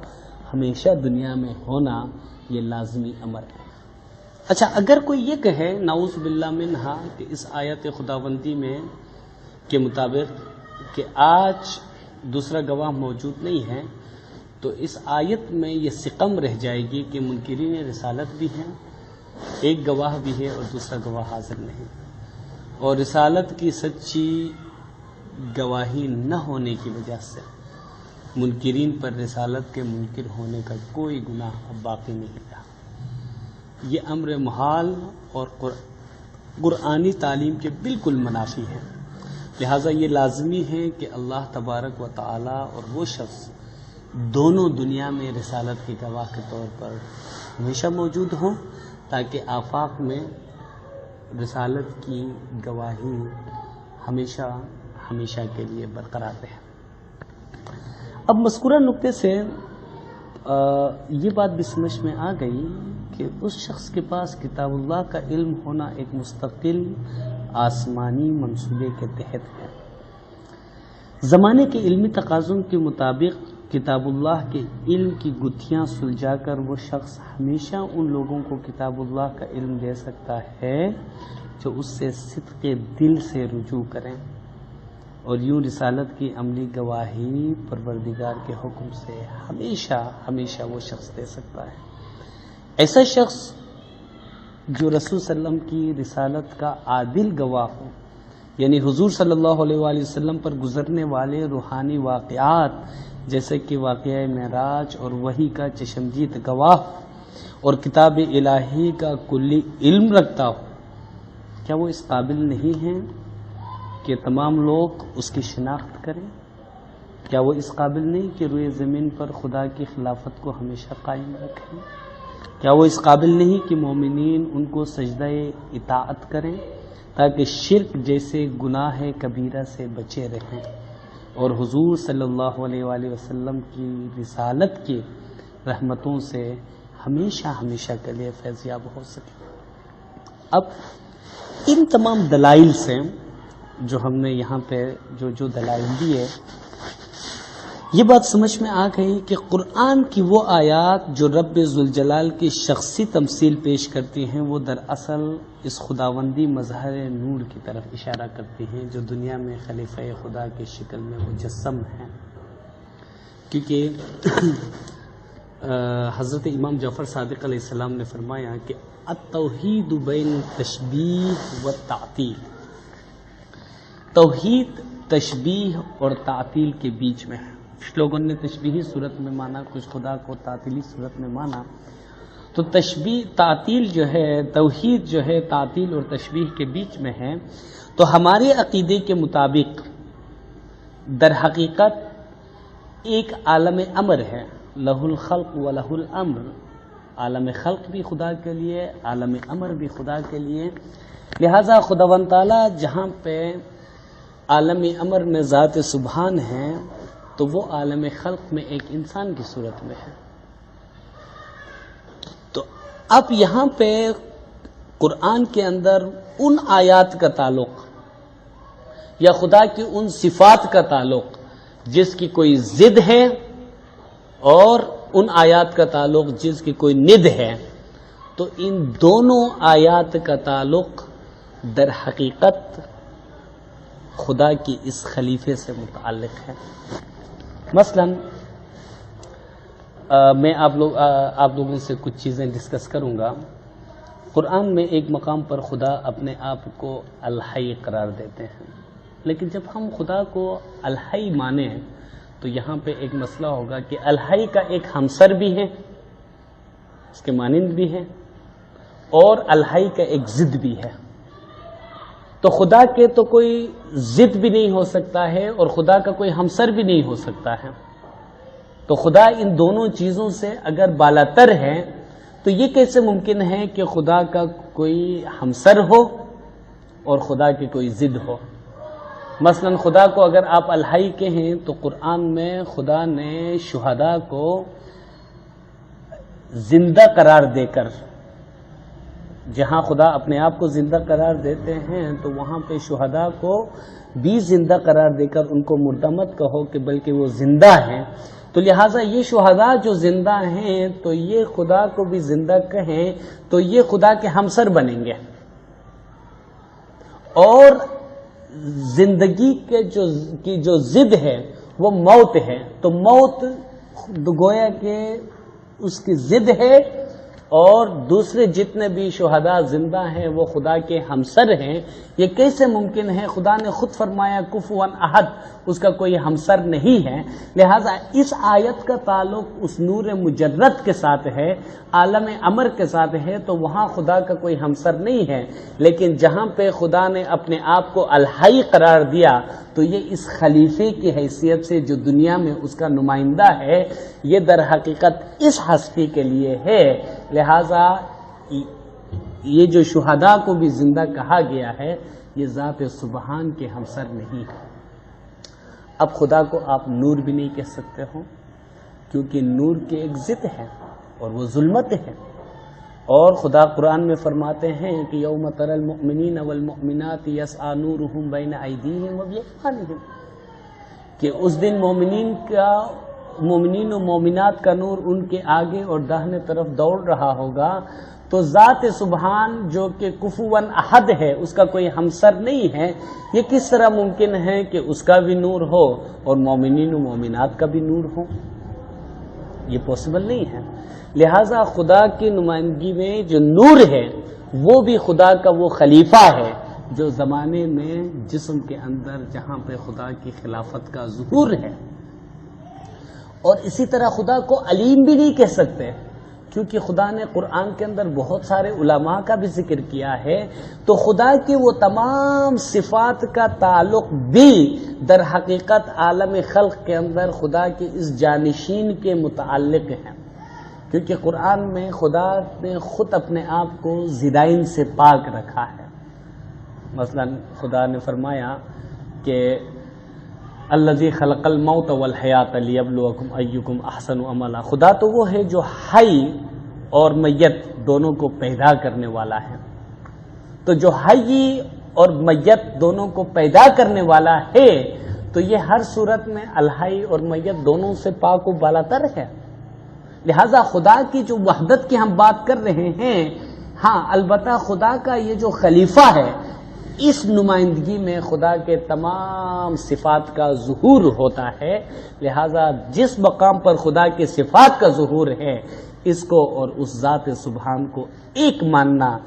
ہمیشہ دنیا میں ہونا یہ لازمی امر ہے۔ اچھا، اگر کوئی یہ کہے نعوذ باللہ منہا کہ اس آیت خداوندی میں کے مطابق کہ آج دوسرا گواہ موجود نہیں ہے، تو اس آیت میں یہ سقم رہ جائے گی کہ منکرین رسالت بھی ہیں، ایک گواہ بھی ہے اور دوسرا گواہ حاضر نہیں، اور رسالت کی سچی گواہی نہ ہونے کی وجہ سے منکرین پر رسالت کے منکر ہونے کا کوئی گناہ اب باقی نہیں رہا۔ یہ امر محال اور قرآنی تعلیم کے بالکل منافی ہے، لہٰذا یہ لازمی ہے کہ اللہ تبارک و تعالی اور وہ شخص دونوں دنیا میں رسالت کے گواہ کے طور پر ہمیشہ موجود ہوں، تاکہ آفاق میں رسالت کی گواہی ہمیشہ ہمیشہ کے لیے برقرار رہے۔ اب مذکورہ نقطے سے یہ بات بھی سمجھ میں آ گئی کہ اس شخص کے پاس کتاب اللہ کا علم ہونا ایک مستقل آسمانی منصوبے کے تحت ہے۔ زمانے کے علمی تقاضوں کے مطابق کتاب اللہ کے علم کی گتھیاں سلجھا کر وہ شخص ہمیشہ ان لوگوں کو کتاب اللہ کا علم دے سکتا ہے جو اس سے صدق دل سے رجوع کریں، اور یوں رسالت کی عملی گواہی پروردگار کے حکم سے ہمیشہ ہمیشہ وہ شخص دے سکتا ہے۔ ایسا شخص جو رسول صلی اللہ علیہ وسلم کی رسالت کا عادل گواہ ہو، یعنی حضور صلی اللہ علیہ وآلہ وسلم پر گزرنے والے روحانی واقعات جیسے کہ واقعہ معراج اور وحی کا چشمدید گواہ اور کتاب الہی کا کلی علم رکھتا ہو، کیا وہ اس قابل نہیں ہے کہ تمام لوگ اس کی شناخت کریں؟ کیا وہ اس قابل نہیں کہ روئے زمین پر خدا کی خلافت کو ہمیشہ قائم رکھیں؟ کیا وہ اس قابل نہیں کہ مومنین ان کو سجدہ اطاعت کریں تاکہ شرک جیسے گناہ کبیرہ سے بچے رہیں اور حضور صلی اللہ علیہ وآلہ وسلم کی رسالت کی رحمتوں سے ہمیشہ ہمیشہ کے لیے فیضیاب ہو سکیں؟ اب ان تمام دلائل سے جو ہم نے یہاں پہ جو دلائل دیے، یہ بات سمجھ میں آ گئی کہ قرآن کی وہ آیات جو رب ذوالجلال کی شخصی تمثیل پیش کرتی ہیں، وہ دراصل اس خداوندی مظہر نور کی طرف اشارہ کرتی ہیں جو دنیا میں خلیفہ خدا کی شکل میں مجسم ہیں، کیونکہ حضرت امام جعفر صادق علیہ السلام نے فرمایا کہ التوحید بین تشبیہ و تعطیل، توحید تشبیہ اور تعطیل کے بیچ میں ہے۔ کچھ لوگوں نے تشبیہی صورت میں مانا، کچھ خدا کو تعطیلی صورت میں مانا، تو تشبیہ تعطیل جو ہے، توحید جو ہے تعطیل اور تشبیہ کے بیچ میں ہے۔ تو ہمارے عقیدے کے مطابق در حقیقت ایک عالم امر ہے، لہ الخلق و لہ الامر، عالم خلق بھی خدا کے لیے، عالم امر بھی خدا کے لیے، لہذا خداوند تعالیٰ جہاں پہ عالم امر میں ذات سبحان ہے تو وہ عالم خلق میں ایک انسان کی صورت میں ہے۔ تو اب یہاں پہ قرآن کے اندر ان آیات کا تعلق یا خدا کی ان صفات کا تعلق جس کی کوئی ضد ہے اور ان آیات کا تعلق جس کی کوئی ند ہے، تو ان دونوں آیات کا تعلق در حقیقت خدا کی اس خلیفے سے متعلق ہے۔ مثلا میں آپ لوگوں سے کچھ چیزیں ڈسکس کروں گا۔ قرآن میں ایک مقام پر خدا اپنے آپ کو الحی قرار دیتے ہیں، لیکن جب ہم خدا کو الحی مانیں تو یہاں پہ ایک مسئلہ ہوگا کہ الحی کا ایک ہمسر بھی ہے، اس کے مانند بھی ہے، اور الحی کا ایک ضد بھی ہے۔ تو خدا کے تو کوئی ضد بھی نہیں ہو سکتا ہے اور خدا کا کوئی ہمسر بھی نہیں ہو سکتا ہے۔ تو خدا ان دونوں چیزوں سے اگر بالاتر ہے تو یہ کیسے ممکن ہے کہ خدا کا کوئی ہمسر ہو اور خدا کی کوئی ضد ہو؟ مثلا خدا کو اگر آپ الہی کہیں تو قرآن میں خدا نے شہداء کو زندہ قرار دے کر، جہاں خدا اپنے آپ کو زندہ قرار دیتے ہیں تو وہاں پہ شہداء کو بھی زندہ قرار دے کر ان کو مردہ مت کہو کہ بلکہ وہ زندہ ہیں. تو لہٰذا یہ شہداء جو زندہ ہیں تو یہ خدا کو بھی زندہ کہیں تو یہ خدا کے ہمسر بنیں گے. اور زندگی کے جو ضد ہے وہ موت ہے، تو موت گویا کہ اس کی ضد ہے، اور دوسرے جتنے بھی شہداء زندہ ہیں وہ خدا کے ہمسر ہیں. یہ کیسے ممکن ہے؟ خدا نے خود فرمایا کفوا احد، اس کا کوئی ہمسر نہیں ہے. لہذا اس آیت کا تعلق اس نور مجرد کے ساتھ ہے، عالم امر کے ساتھ ہے، تو وہاں خدا کا کوئی ہمسر نہیں ہے. لیکن جہاں پہ خدا نے اپنے آپ کو الہی قرار دیا تو یہ اس خلیفے کی حیثیت سے جو دنیا میں اس کا نمائندہ ہے، یہ در حقیقت اس ہستی کے لیے ہے. لہذا یہ جو شہداء کو بھی زندہ کہا گیا ہے یہ ذات سبحان کے ہمسر نہیں ہے. اب خدا کو آپ نور بھی نہیں کہہ سکتے ہو، کیونکہ نور کے ایک ضد ہے اور وہ ظلمت ہے. اور خدا قرآن میں فرماتے ہیں کہ یوم تری المؤمنین والمؤمنات یسعی نورہم بین ایدیہم وبایمانہم، کہ اس دن مومنین و مومنات کا نور ان کے آگے اور داہنے طرف دوڑ رہا ہوگا. تو ذات سبحان جو کہ کفواً احد ہے، اس کا کوئی ہمسر نہیں ہے، یہ کس طرح ممکن ہے کہ اس کا بھی نور ہو اور مومنین و مومنات کا بھی نور ہو؟ یہ پاسبل نہیں ہے. لہذا خدا کی نمائندگی میں جو نور ہے وہ بھی خدا کا وہ خلیفہ ہے جو زمانے میں جسم کے اندر جہاں پہ خدا کی خلافت کا ظہور ہے. اور اسی طرح خدا کو علیم بھی نہیں کہہ سکتے، کیونکہ خدا نے قرآن کے اندر بہت سارے علماء کا بھی ذکر کیا ہے. تو خدا کی وہ تمام صفات کا تعلق بھی در حقیقت عالم خلق کے اندر خدا کے اس جانشین کے متعلق ہے، کیونکہ قرآن میں خدا نے خود اپنے آپ کو زدائن سے پاک رکھا ہے. مثلا خدا نے فرمایا کہ الذی خلق الموت والحیات لیبلوکم ایکم احسن عملا. خدا تو وہ ہے جو حی اور میت دونوں کو پیدا کرنے والا ہے. تو جو حی اور میت دونوں کو پیدا کرنے والا ہے تو یہ ہر صورت میں الحی اور میت دونوں سے پاک و بالاتر ہے. لہذا خدا کی جو وحدت کی ہم بات کر رہے ہیں، ہاں البتہ خدا کا یہ جو خلیفہ ہے اس نمائندگی میں خدا کے تمام صفات کا ظہور ہوتا ہے. لہذا جس مقام پر خدا کے صفات کا ظہور ہے اس کو اور اس ذات سبحان کو ایک ماننا،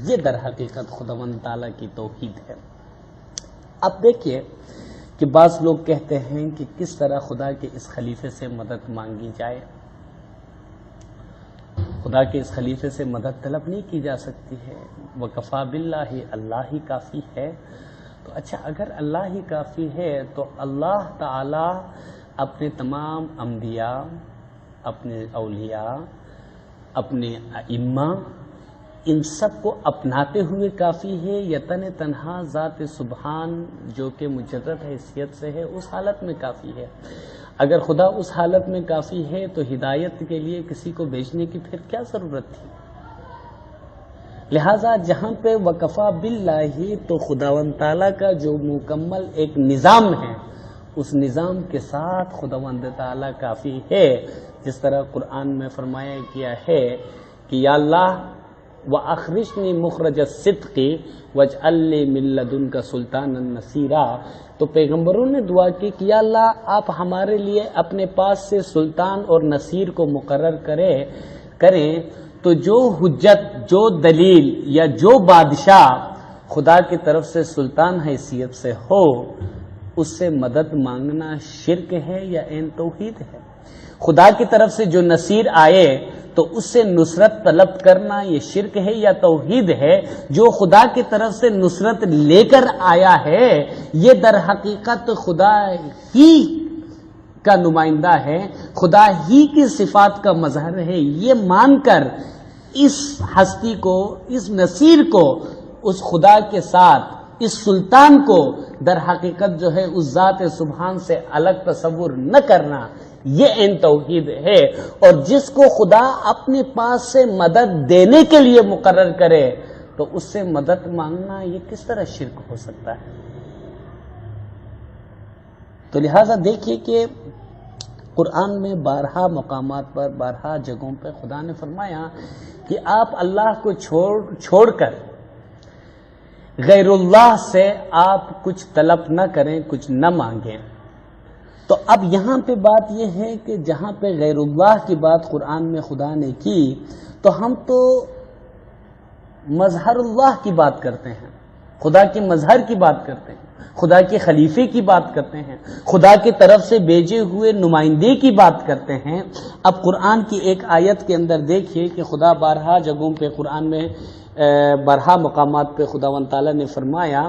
یہ در حقیقت خداوند تعالیٰ کی توحید ہے. اب دیکھیے کہ بعض لوگ کہتے ہیں کہ کس طرح خدا کے اس خلیفے سے مدد مانگی جائے. خدا کے اس خلیفے سے مدد طلب نہیں کی جا سکتی ہے. وکفا باللہ، اللہ ہی کافی ہے. تو اچھا اگر اللہ ہی کافی ہے تو اللہ تعالی اپنے تمام انبیاء، اپنے اولیاء، اپنے ائمہ، ان سب کو اپناتے ہوئے کافی ہے یا تنہا ذات سبحان جو کہ مجرد حیثیت سے ہے اس حالت میں کافی ہے؟ اگر خدا اس حالت میں کافی ہے تو ہدایت کے لیے کسی کو بھیجنے کی پھر کیا ضرورت تھی؟ لہذا جہاں پہ وکفا باللہ تو خداوند تعالیٰ کا جو مکمل ایک نظام ہے اس نظام کے ساتھ خداوند تعالیٰ کافی ہے. جس طرح قرآن میں فرمایا گیا ہے کہ یا اللہ وَأَخْرِجْنِي مُخْرَجَ الصِّدْقِ وَاجْعَل لِّي مِن لَّدُنكَ سُلْطَانًا نَصِيرًا. تو پیغمبروں نے دعا کی کہ یا اللہ آپ ہمارے لیے اپنے پاس سے سلطان اور نصیر کو مقرر کریں. تو جو حجت، جو دلیل یا جو بادشاہ خدا کی طرف سے سلطان حیثیت سے ہو اس سے مدد مانگنا شرک ہے یا عین توحید ہے؟ خدا کی طرف سے جو نصیر آئے تو اس سے نصرت طلب کرنا یہ شرک ہے یا توحید ہے؟ جو خدا کی طرف سے نصرت لے کر آیا ہے یہ در حقیقت خدا ہی کا نمائندہ ہے، خدا ہی کی صفات کا مظہر ہے، یہ مان کر اس ہستی کو، اس نصیر کو، اس خدا کے ساتھ اس سلطان کو در حقیقت جو ہے اس ذات سبحان سے الگ تصور نہ کرنا، یہ عین توحید ہے۔ اور جس کو خدا اپنے پاس سے مدد دینے کے لیے مقرر کرے تو اس سے مدد مانگنا یہ کس طرح شرک ہو سکتا ہے؟ تو لہذا دیکھیے کہ قرآن میں بارہا مقامات پر، بارہا جگہوں پہ خدا نے فرمایا کہ آپ اللہ کو چھوڑ کر غیر اللہ سے آپ کچھ طلب نہ کریں، کچھ نہ مانگیں۔ تو اب یہاں پہ بات یہ ہے کہ جہاں پہ غیر اللہ کی بات قرآن میں خدا نے کی تو ہم تو مظہر اللہ کی بات کرتے ہیں، خدا کے مظہر کی بات کرتے ہیں، خدا کے خلیفے کی بات کرتے ہیں، خدا کی طرف سے بھیجے ہوئے نمائندے کی بات کرتے ہیں۔ اب قرآن کی ایک آیت کے اندر دیکھیے کہ خدا بارہا جگہوں پہ قرآن میں، بارہا مقامات پہ خداوند تعالیٰ نے فرمایا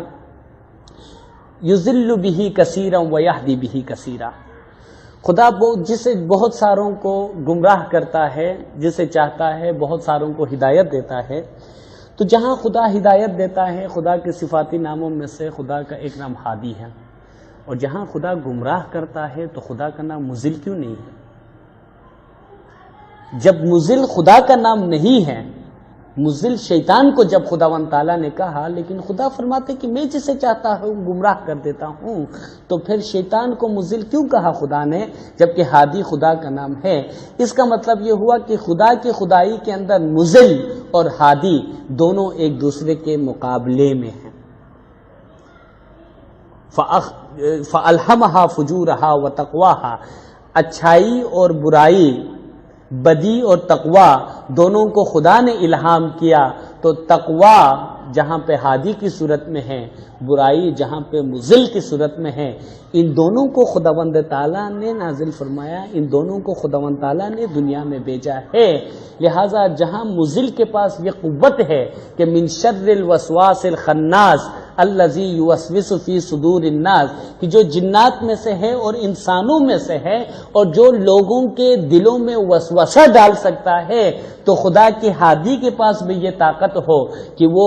یذل بہ کثیرا ویہدی بہ کثیرا، خدا جسے بہت ساروں کو گمراہ کرتا ہے، جسے چاہتا ہے بہت ساروں کو ہدایت دیتا ہے۔ تو جہاں خدا ہدایت دیتا ہے، خدا کے صفاتی ناموں میں سے خدا کا ایک نام ہادی ہے، اور جہاں خدا گمراہ کرتا ہے تو خدا کا نام مضل کیوں نہیں ہے؟ جب مضل خدا کا نام نہیں ہے، مضل شیطان کو جب خداوند تعالیٰ نے کہا، لیکن خدا فرماتے کہ میں جسے چاہتا ہوں گمراہ کر دیتا ہوں، تو پھر شیطان کو مضل کیوں کہا خدا نے جبکہ ہادی خدا کا نام ہے؟ اس کا مطلب یہ ہوا کہ خدا کی خدائی کے اندر مضل اور ہادی دونوں ایک دوسرے کے مقابلے میں ہیں۔ فَأَلْهَمَهَا فُجُورَهَا وَتَقْوَاهَا، اچھائی اور برائی، بدی اور تقوی دونوں کو خدا نے الہام کیا۔ تو تقوی جہاں پہ ہادی کی صورت میں ہے، برائی جہاں پہ مضل کی صورت میں ہے، ان دونوں کو خداوند تعالیٰ نے نازل فرمایا، ان دونوں کو خداوند تعالیٰ نے دنیا میں بھیجا ہے۔ لہٰذا جہاں مضل کے پاس یہ قوت ہے کہ من شر الوسواس الخناس الذی یوسوس فی صدور الناس، کہ جو جنات میں سے ہے اور انسانوں میں سے ہے اور جو لوگوں کے دلوں میں وسوسہ ڈال سکتا ہے، تو خدا کے ہادی کے پاس بھی یہ طاقت ہو کہ وہ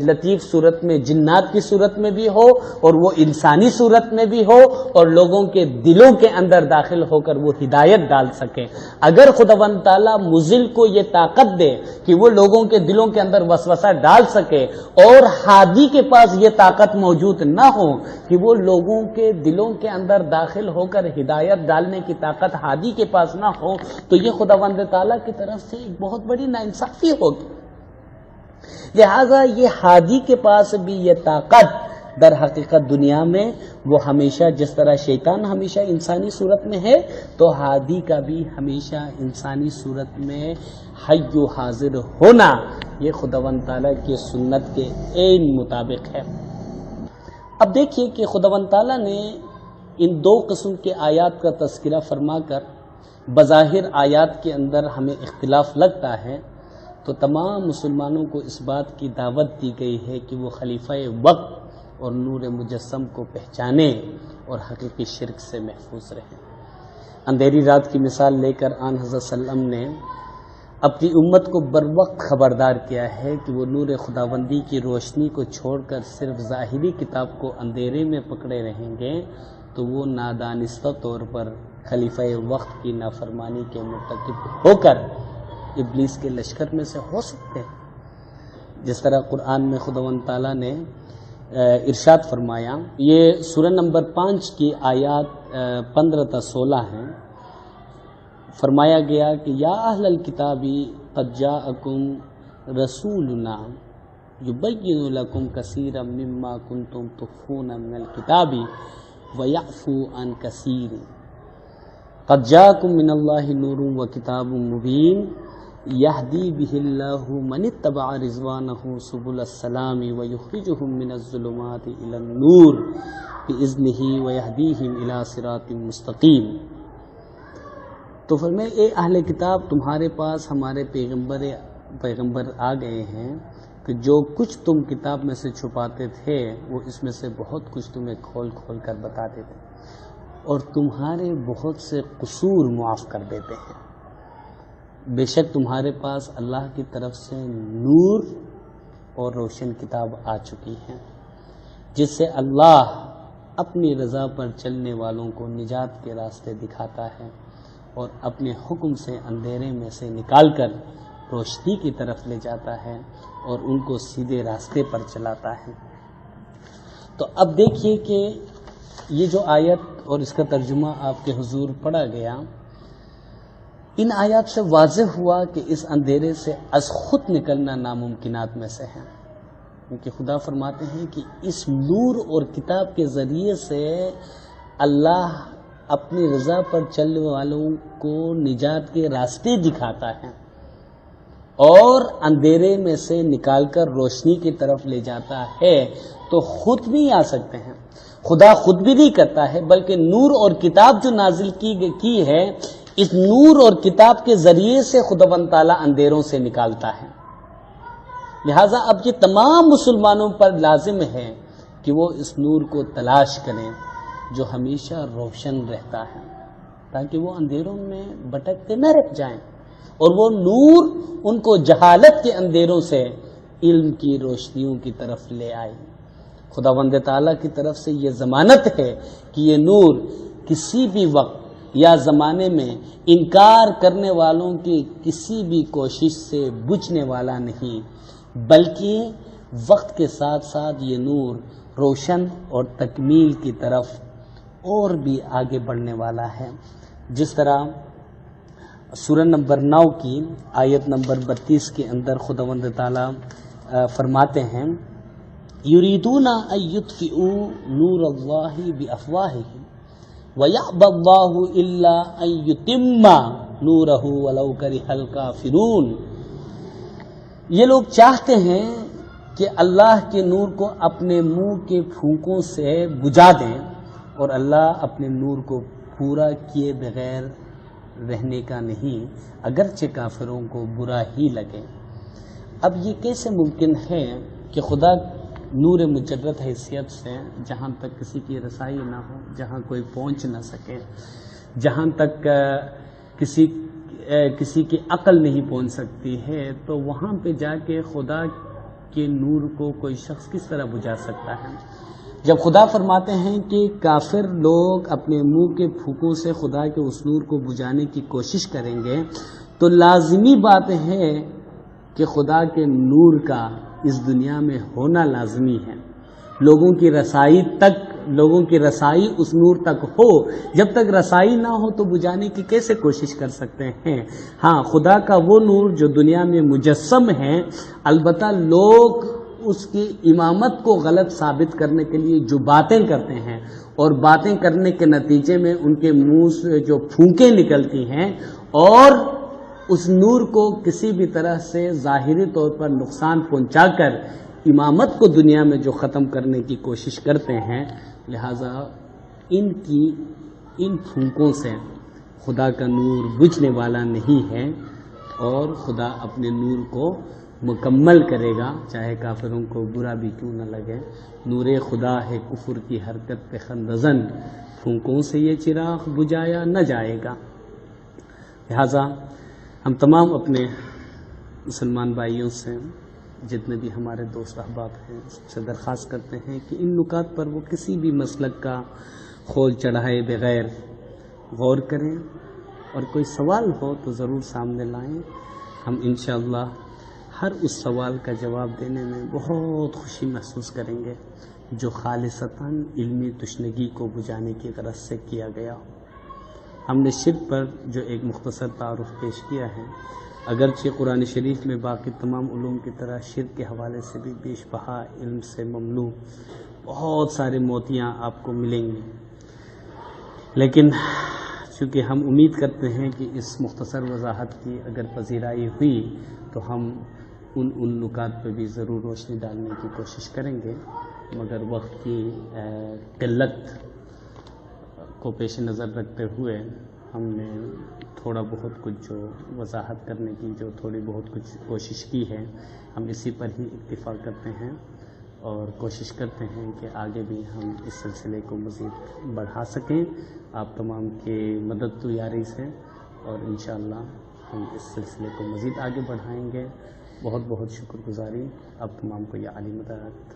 لطیف صورت میں جنات کی صورت میں بھی ہو اور وہ انسانی صورت میں بھی ہو اور لوگوں کے دلوں کے اندر داخل ہو کر وہ ہدایت ڈال سکے۔ اگر خداوند تعالیٰ مضل کو یہ طاقت دے کہ وہ لوگوں کے دلوں کے اندر وسوسہ ڈال سکے اور ہادی کے پاس یہ طاقت موجود نہ ہو کہ وہ لوگوں کے دلوں کے اندر داخل ہو کر ہدایت ڈالنے کی طاقت ہادی کے پاس نہ ہو، تو یہ خداوند تعالیٰ کی طرف سے ایک بہت بڑی ناانصافی ہوگی۔ لہذا یہ ہادی کے پاس بھی یہ طاقت در حقیقت دنیا میں وہ ہمیشہ، جس طرح شیطان ہمیشہ انسانی صورت میں ہے تو ہادی کا بھی ہمیشہ انسانی صورت میں حی و حاضر ہونا، یہ خداوند تعالیٰ کی سنت کے عین مطابق ہے۔ اب دیکھیے کہ خداوند تعالیٰ نے ان دو قسم کے آیات کا تذکرہ فرما کر بظاہر آیات کے اندر ہمیں اختلاف لگتا ہے، تو تمام مسلمانوں کو اس بات کی دعوت دی گئی ہے کہ وہ خلیفہ وقت اور نور مجسم کو پہچانیں اور حقیقی شرک سے محفوظ رہیں۔ اندھیری رات کی مثال لے کر آن حضرت صلی اللہ علیہ وسلم نے اپنی امت کو بروقت خبردار کیا ہے کہ وہ نور خداوندی کی روشنی کو چھوڑ کر صرف ظاہری کتاب کو اندھیرے میں پکڑے رہیں گے تو وہ نادانستہ طور پر خلیفہ وقت کی نافرمانی کے مرتکب ہو کر ابلیس کے لشکر میں سے ہو سکتے ہیں۔ جس طرح قرآن میں خداوند تعالیٰ نے ارشاد فرمایا، یہ سورہ نمبر 5 کی آیات 15 تا 16 ہیں، فرمایا گیا کہ یا اہل الکتاب قد جاءکم رسولنا یبین لکم کثیرا مما کنتم تخفون من الکتاب ویعفو عن کثیر قد جاءکم من اللہ نور وکتاب مبین یہدی بہ اللہ من اتبع رضوانہ سبل السلام ویخرجہم من الظلمات الی النور بإذنہ ویہدیہم الی صراط مستقیم۔ تو فرمائے اے اہل کتاب، تمہارے پاس ہمارے پیغمبر آ گئے ہیں کہ جو کچھ تم کتاب میں سے چھپاتے تھے وہ اس میں سے بہت کچھ تمہیں کھول کھول کر بتاتے تھے، اور تمہارے بہت سے قصور معاف کر دیتے ہیں۔ بے شک تمہارے پاس اللہ کی طرف سے نور اور روشن کتاب آ چکی ہے، جس سے اللہ اپنی رضا پر چلنے والوں کو نجات کے راستے دکھاتا ہے اور اپنے حکم سے اندھیرے میں سے نکال کر روشنی کی طرف لے جاتا ہے اور ان کو سیدھے راستے پر چلاتا ہے۔ تو اب دیکھیے کہ یہ جو آیت اور اس کا ترجمہ آپ کے حضور پڑھا گیا، ان آیات سے واضح ہوا کہ اس اندھیرے سے از خود نکلنا ناممکنات میں سے ہے، کیونکہ خدا فرماتے ہیں کہ اس نور اور کتاب کے ذریعے سے اللہ اپنی رضا پر چلنے والوں کو نجات کے راستے دکھاتا ہے اور اندھیرے میں سے نکال کر روشنی کی طرف لے جاتا ہے۔ تو خود بھی آ سکتے ہیں، خدا خود بھی نہیں کرتا ہے، بلکہ نور اور کتاب جو نازل کی ہے، اس نور اور کتاب کے ذریعے سے خداوند تعالیٰ اندھیروں سے نکالتا ہے۔ لہٰذا اب یہ تمام مسلمانوں پر لازم ہے کہ وہ اس نور کو تلاش کریں جو ہمیشہ روشن رہتا ہے، تاکہ وہ اندھیروں میں بھٹکتے نہ رہ جائیں، اور وہ نور ان کو جہالت کے اندھیروں سے علم کی روشنیوں کی طرف لے آئے۔ خداوند تعالیٰ کی طرف سے یہ ضمانت ہے کہ یہ نور کسی بھی وقت یا زمانے میں انکار کرنے والوں کی کسی بھی کوشش سے بجھنے والا نہیں، بلکہ وقت کے ساتھ ساتھ یہ نور روشن اور تکمیل کی طرف اور بھی آگے بڑھنے والا ہے۔ جس طرح سورہ نمبر 9 کی آیت نمبر 32 کے اندر خداوند تعالیٰ فرماتے ہیں، یریدون ان یطفئوا نور اللہ بافواہہم وَيَأْبَى اللَّهُ إِلَّا أَن يُتِمَّ نُورَهُ وَلَوْ كَرِهَ الْكَافِرُونَ۔ یہ لوگ چاہتے ہیں کہ اللہ کے نور کو اپنے منہ کے پھونکوں سے بجھا دیں، اور اللہ اپنے نور کو پورا کیے بغیر رہنے کا نہیں، اگرچہ کافروں کو برا ہی لگے۔ اب یہ کیسے ممکن ہے کہ خدا نور مجرد حیثیت سے، جہاں تک کسی کی رسائی نہ ہو، جہاں کوئی پہنچ نہ سکے، جہاں تک کسی کی عقل نہیں پہنچ سکتی ہے، تو وہاں پہ جا کے خدا کے نور کو کوئی شخص کس طرح بجھا سکتا ہے؟ جب خدا فرماتے ہیں کہ کافر لوگ اپنے منہ کے پھونکوں سے خدا کے اس نور کو بجھانے کی کوشش کریں گے، تو لازمی بات ہے کہ خدا کے نور کا اس دنیا میں ہونا لازمی ہے۔ لوگوں کی رسائی اس نور تک ہو، جب تک رسائی نہ ہو تو بجھانے کی کیسے کوشش کر سکتے ہیں؟ ہاں، خدا کا وہ نور جو دنیا میں مجسم ہے، البتہ لوگ اس کی امامت کو غلط ثابت کرنے کے لیے جو باتیں کرتے ہیں، اور باتیں کرنے کے نتیجے میں ان کے منہ سے جو پھونکیں نکلتی ہیں، اور اس نور کو کسی بھی طرح سے ظاہری طور پر نقصان پہنچا کر امامت کو دنیا میں جو ختم کرنے کی کوشش کرتے ہیں، لہٰذا ان پھونکوں سے خدا کا نور بجھنے والا نہیں ہے، اور خدا اپنے نور کو مکمل کرے گا، چاہے کافروں کو برا بھی کیوں نہ لگے۔ نور خدا ہے کفر کی حرکت پہ خندزن، پھونکوں سے یہ چراغ بجھایا نہ جائے گا۔ لہٰذا ہم تمام اپنے مسلمان بھائیوں سے، جتنے بھی ہمارے دوست احباب ہیں، سب سے درخواست کرتے ہیں کہ ان نکات پر وہ کسی بھی مسلک کا خول چڑھائے بغیر غور کریں، اور کوئی سوال ہو تو ضرور سامنے لائیں۔ ہم انشاءاللہ ہر اس سوال کا جواب دینے میں بہت خوشی محسوس کریں گے جو خالصتاً علمی تشنگی کو بجھانے کی غرض سے کیا گیا ہو۔ ہم نے شرک پر جو ایک مختصر تعارف پیش کیا ہے، اگرچہ قرآن شریف میں باقی تمام علوم کی طرح شرک کے حوالے سے بھی بیش بہا علم سے مملو بہت سارے موتیاں آپ کو ملیں گی، لیکن چونکہ ہم امید کرتے ہیں کہ اس مختصر وضاحت کی اگر پذیرائی ہوئی تو ہم ان نکات پہ بھی ضرور روشنی ڈالنے کی کوشش کریں گے، مگر وقت کی قلت کو پیش نظر رکھتے ہوئے ہم نے تھوڑا بہت کچھ جو وضاحت کرنے کی جو تھوڑی بہت کچھ کوشش کی ہے، ہم اسی پر ہی اکتفا کرتے ہیں، اور کوشش کرتے ہیں کہ آگے بھی ہم اس سلسلے کو مزید بڑھا سکیں آپ تمام کی مدد و یاری سے، اور انشاءاللہ ہم اس سلسلے کو مزید آگے بڑھائیں گے۔ بہت بہت شکر گزاری آپ تمام کو، یہ عالی مدد۔